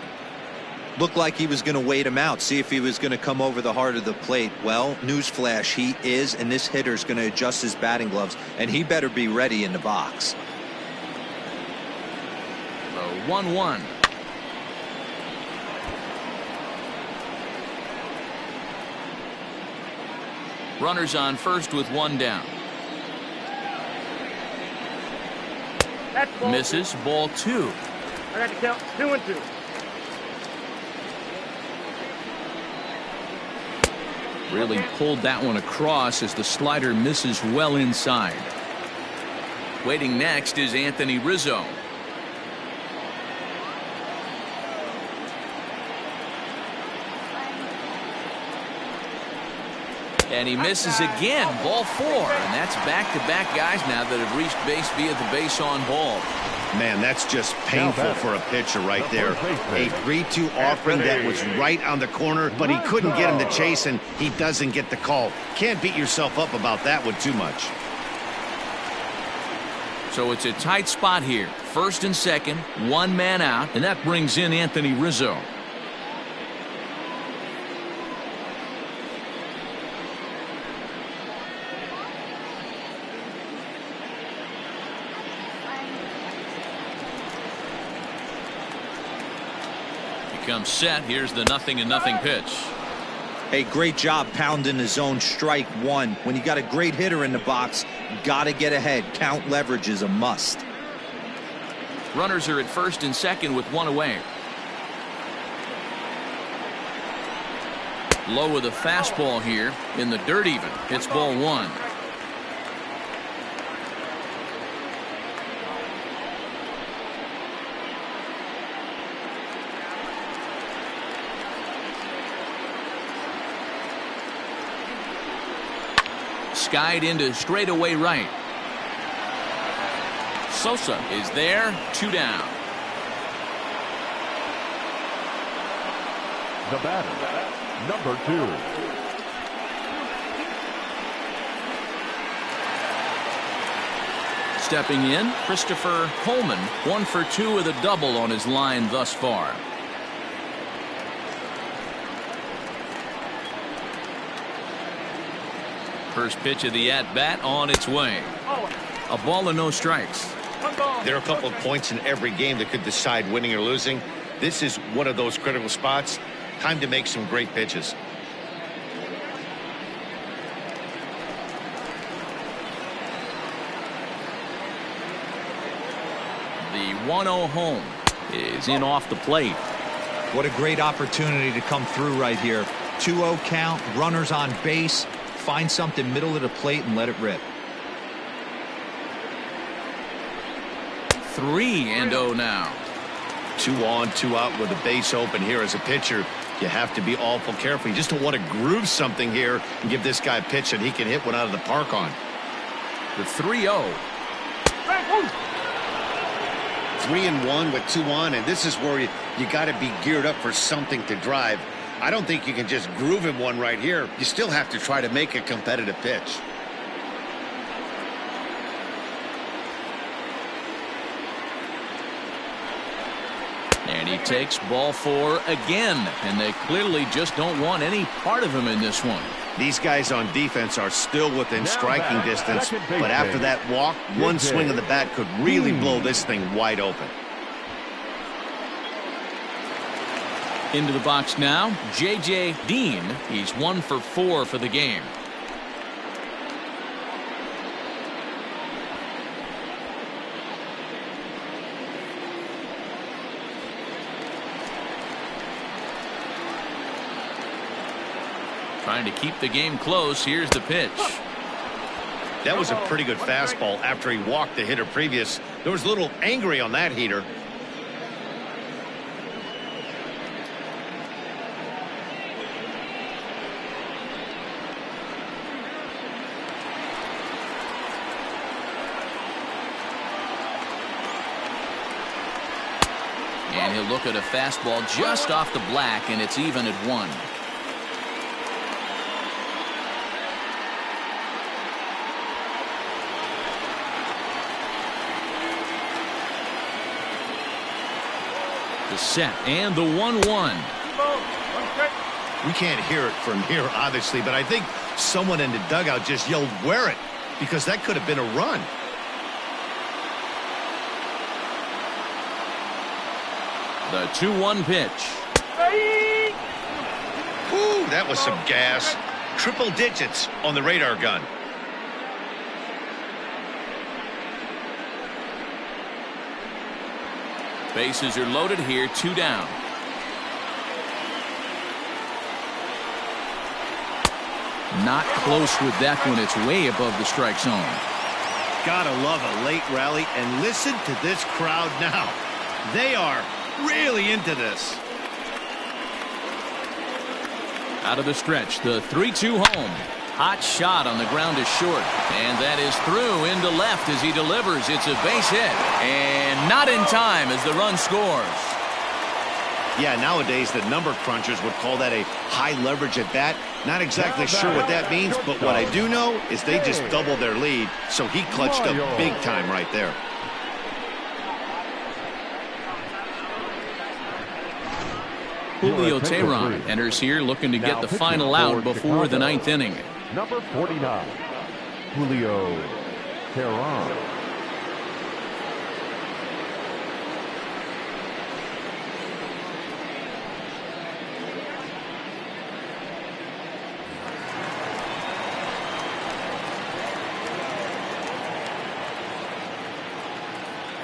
Looked like he was going to wait him out, see if he was going to come over the heart of the plate. Well, newsflash, he is, and this hitter's going to adjust his batting gloves, and he better be ready in the box. The 1-1. Runners on first with 1 down. Misses. Ball 2. I got to count 2-2. Really pulled that one across as the slider misses well inside. Waiting next is Anthony Rizzo. And he misses again. Ball 4. And that's back-to-back guys now that have reached base via the base on ball. Man, that's just painful for a pitcher right there. A 3-2 offering that was right on the corner, but he couldn't get him to chase, and he doesn't get the call. Can't beat yourself up about that one too much. So it's a tight spot here. First and second, 1 man out, and that brings in Anthony Rizzo. Comes set. Here's the 0-0 pitch. Hey, great job pounding the zone. Strike 1. When you got a great hitter in the box, got to get ahead. Count leverage is a must. Runners are at first and second with 1 away. Low with a fastball here in the dirt even. It's ball 1. skied into straightaway right. Sosa is there, 2 down. The batter, number 2. Stepping in, Christopher Coleman, 1 for 2 with a double on his line thus far. First pitch of the at-bat on its way. A ball and no strikes. There are a couple of points in every game that could decide winning or losing. This is one of those critical spots. Time to make some great pitches. The 1-0 home is in off the plate. What a great opportunity to come through right here. 2-0 count, runners on base. Find something middle of the plate and let it rip. 3-0 now. 2 on, 2 out with a base open here as a pitcher. You have to be awful careful. You just don't want to groove something here and give this guy a pitch that he can hit one out of the park on. The 3-0. 3-1 with 2 on, and this is where you got to be geared up for something to drive. I don't think you can just groove him one right here. You still have to try to make a competitive pitch. And he takes ball 4 again, and they clearly just don't want any part of him in this one. These guys on defense are still within striking distance, but after that walk, one swing of the bat could really blow this thing wide open. Into the box now, J.J. Dean. He's 1 for 4 for the game. Trying to keep the game close. Here's the pitch. That was a pretty good fastball after he walked the hitter previous. There was a little angry on that heater. And he'll look at a fastball just off the black, and it's even at 1. The set and the 1-1. We can't hear it from here, obviously, but I think someone in the dugout just yelled, "Wear it," because that could have been a run. The 2-1 pitch. Woo, that was some gas. Triple digits on the radar gun. Bases are loaded here, 2 down. Not close with that one. It's way above the strike zone. Gotta love a late rally, and listen to this crowd now. They are really into this. Out of the stretch, the 3-2 home. Hot shot on the ground is short, and that is through into left as he delivers. It's a base hit, and not in time as the run scores. Yeah, nowadays the number crunchers would call that a high leverage at bat. Not exactly sure what that means, but what I do know is they just doubled their lead, so he clutched up big time right there. Julio Teheran enters here looking to get the final out before the 9th inning. Number 49, Julio Teheran.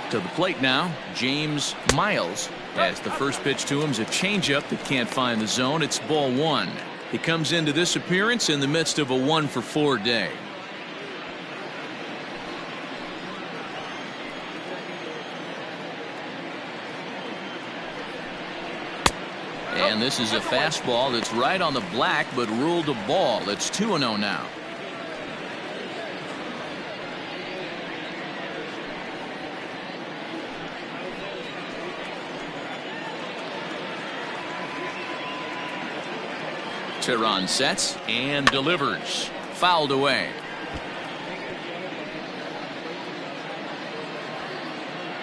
To the plate now, James Miles, as the first pitch to him is a changeup that can't find the zone. It's ball 1. He comes into this appearance in the midst of a 1 for 4 day. And this is a fastball that's right on the black but ruled a ball. It's 2-0 now. Teheran sets and delivers. Fouled away.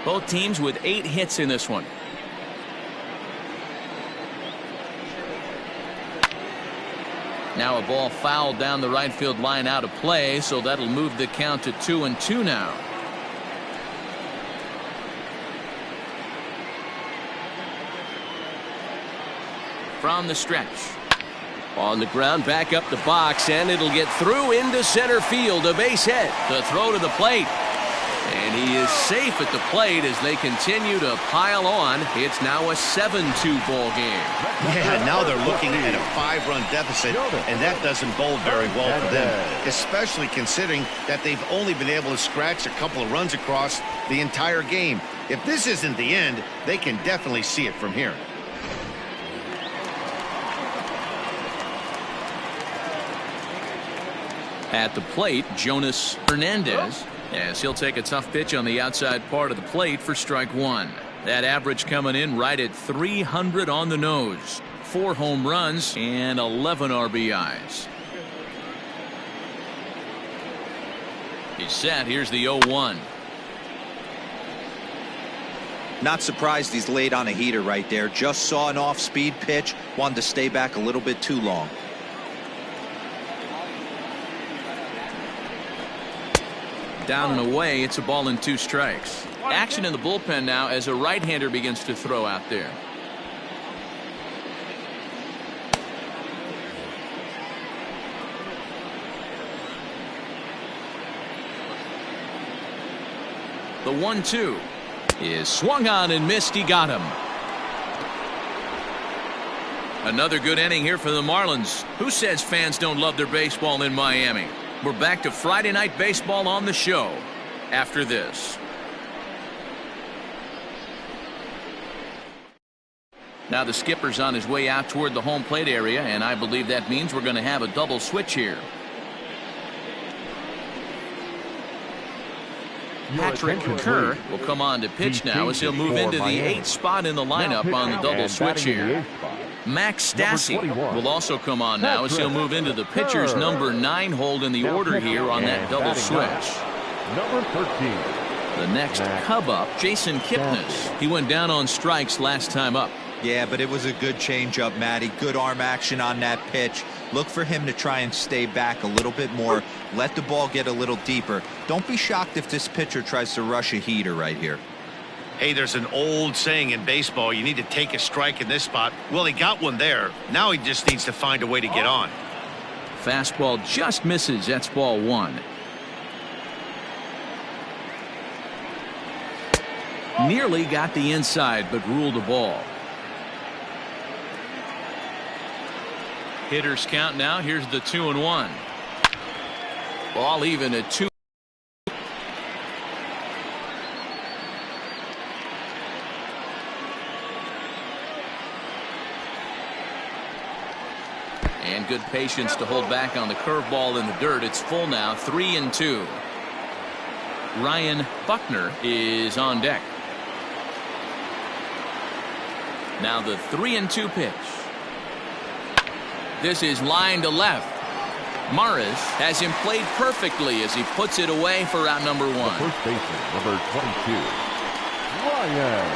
Both teams with 8 hits in this one. Now a ball fouled down the right field line out of play, so that'll move the count to 2-2 now. From the stretch. On the ground, back up the box, and it'll get through into center field. A base hit. The throw to the plate. And he is safe at the plate as they continue to pile on. It's now a 7-2 ball game. Yeah, now they're looking at a 5-run deficit, and that doesn't bode very well for them, especially considering that they've only been able to scratch a couple of runs across the entire game. If this isn't the end, they can definitely see it from here. At the plate, Jonas Hernandez, as he'll take a tough pitch on the outside part of the plate for strike 1. That average coming in right at 300 on the nose. 4 home runs and 11 RBIs. He's set. Here's the 0-1. Not surprised he's laid on a heater right there. Just saw an off-speed pitch. Wanted to stay back a little bit too long. Down and away. It's a ball and 2 strikes. Action in the bullpen now as a right-hander begins to throw out there. The 1-2 is swung on and missed. He got him. Another good inning here for the Marlins. Who says fans don't love their baseball in Miami? We're back to Friday Night Baseball on the show after this. Now the skipper's on his way out toward the home plate area, and I believe that means we're going to have a double switch here. Patrick Kerr will come on to pitch now as he'll move into the 8th spot in the lineup on the double switch here. Max Stassi will also come on now as he'll move into the pitcher's number 9 hold in the order here on that double switch. Number 13. The next Cub up, Jason Kipnis. He went down on strikes last time up. Yeah, but it was a good changeup, Matty. Good arm action on that pitch. Look for him to try and stay back a little bit more. Let the ball get a little deeper. Don't be shocked if this pitcher tries to rush a heater right here. Hey, there's an old saying in baseball, you need to take a strike in this spot. Well, he got one there. Now he just needs to find a way to get on. Fastball just misses. That's ball 1. Nearly got the inside, but ruled a ball. Hitters count now. Here's the 2-1. Ball even at 2. And good patience to hold back on the curveball in the dirt. It's full now, 3-2. Ryan Buckner is on deck. Now the 3-2 pitch. This is line to left. Maris has him played perfectly as he puts it away for out number 1. The first baseman, number 22, Ryan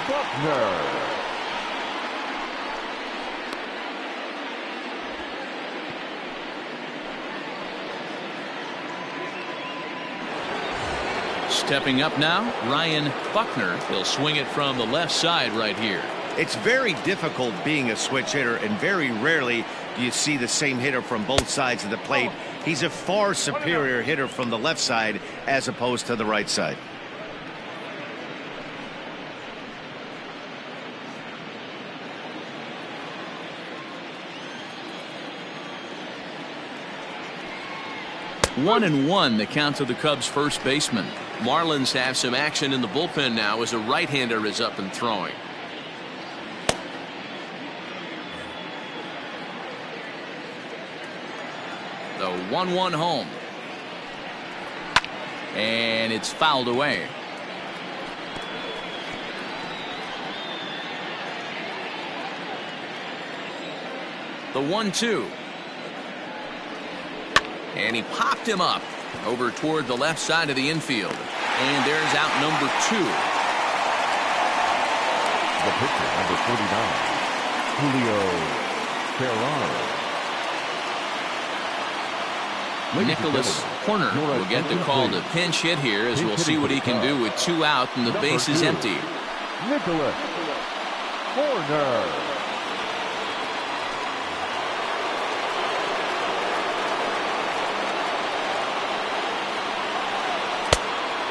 Buckner. Stepping up now, Ryan Buckner. He'll swing it from the left side right here. It's very difficult being a switch hitter, and very rarely do you see the same hitter from both sides of the plate. He's a far superior hitter from the left side as opposed to the right side. One and one, the count to the Cubs' first baseman. Marlins have some action in the bullpen now as a right-hander is up and throwing. The 1-1 home. And it's fouled away. The 1-2. And he popped him up over toward the left side of the infield. And there's out number 2. The pitcher, number 49, Julio Ferraro. Nicholas Horner will get the call to pinch hit here, as we'll see what he can do with 2 out and the base is empty. Nicholas Horner.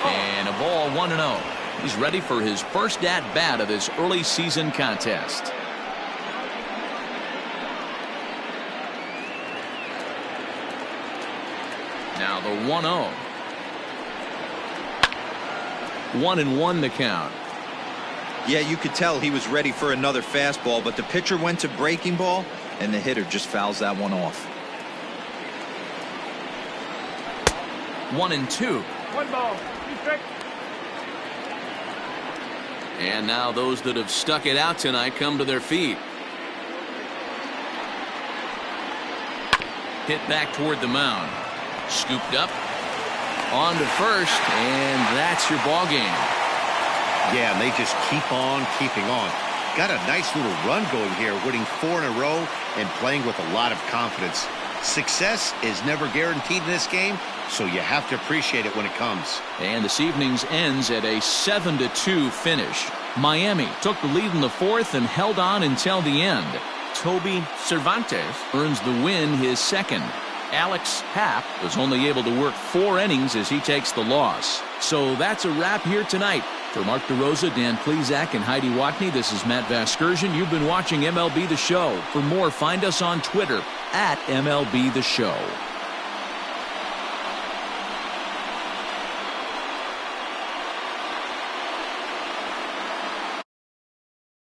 And a ball 1-0. He's ready for his first at-bat of this early season contest. Now the 1-0. 1-1 the count. Yeah, you could tell he was ready for another fastball, but the pitcher went to breaking ball, and the hitter just fouls that one off. 1-2. 1 ball. Strike. And now those that have stuck it out tonight come to their feet. Hit back toward the mound. Scooped up. On to first, and that's your ball game. Yeah, and they just keep on keeping on. Got a nice little run going here, winning 4 in a row and playing with a lot of confidence. Success is never guaranteed in this game, so you have to appreciate it when it comes. And this evening's ends at a 7-2 finish. Miami took the lead in the 4th and held on until the end. Toby Cervantes earns the win, his 2nd. Alex Happ was only able to work 4 innings as he takes the loss. So that's a wrap here tonight. For Mark DeRosa, Dan Plesac, and Heidi Watney, this is Matt Vasgersian. You've been watching MLB The Show. For more, find us on Twitter @MLB The Show.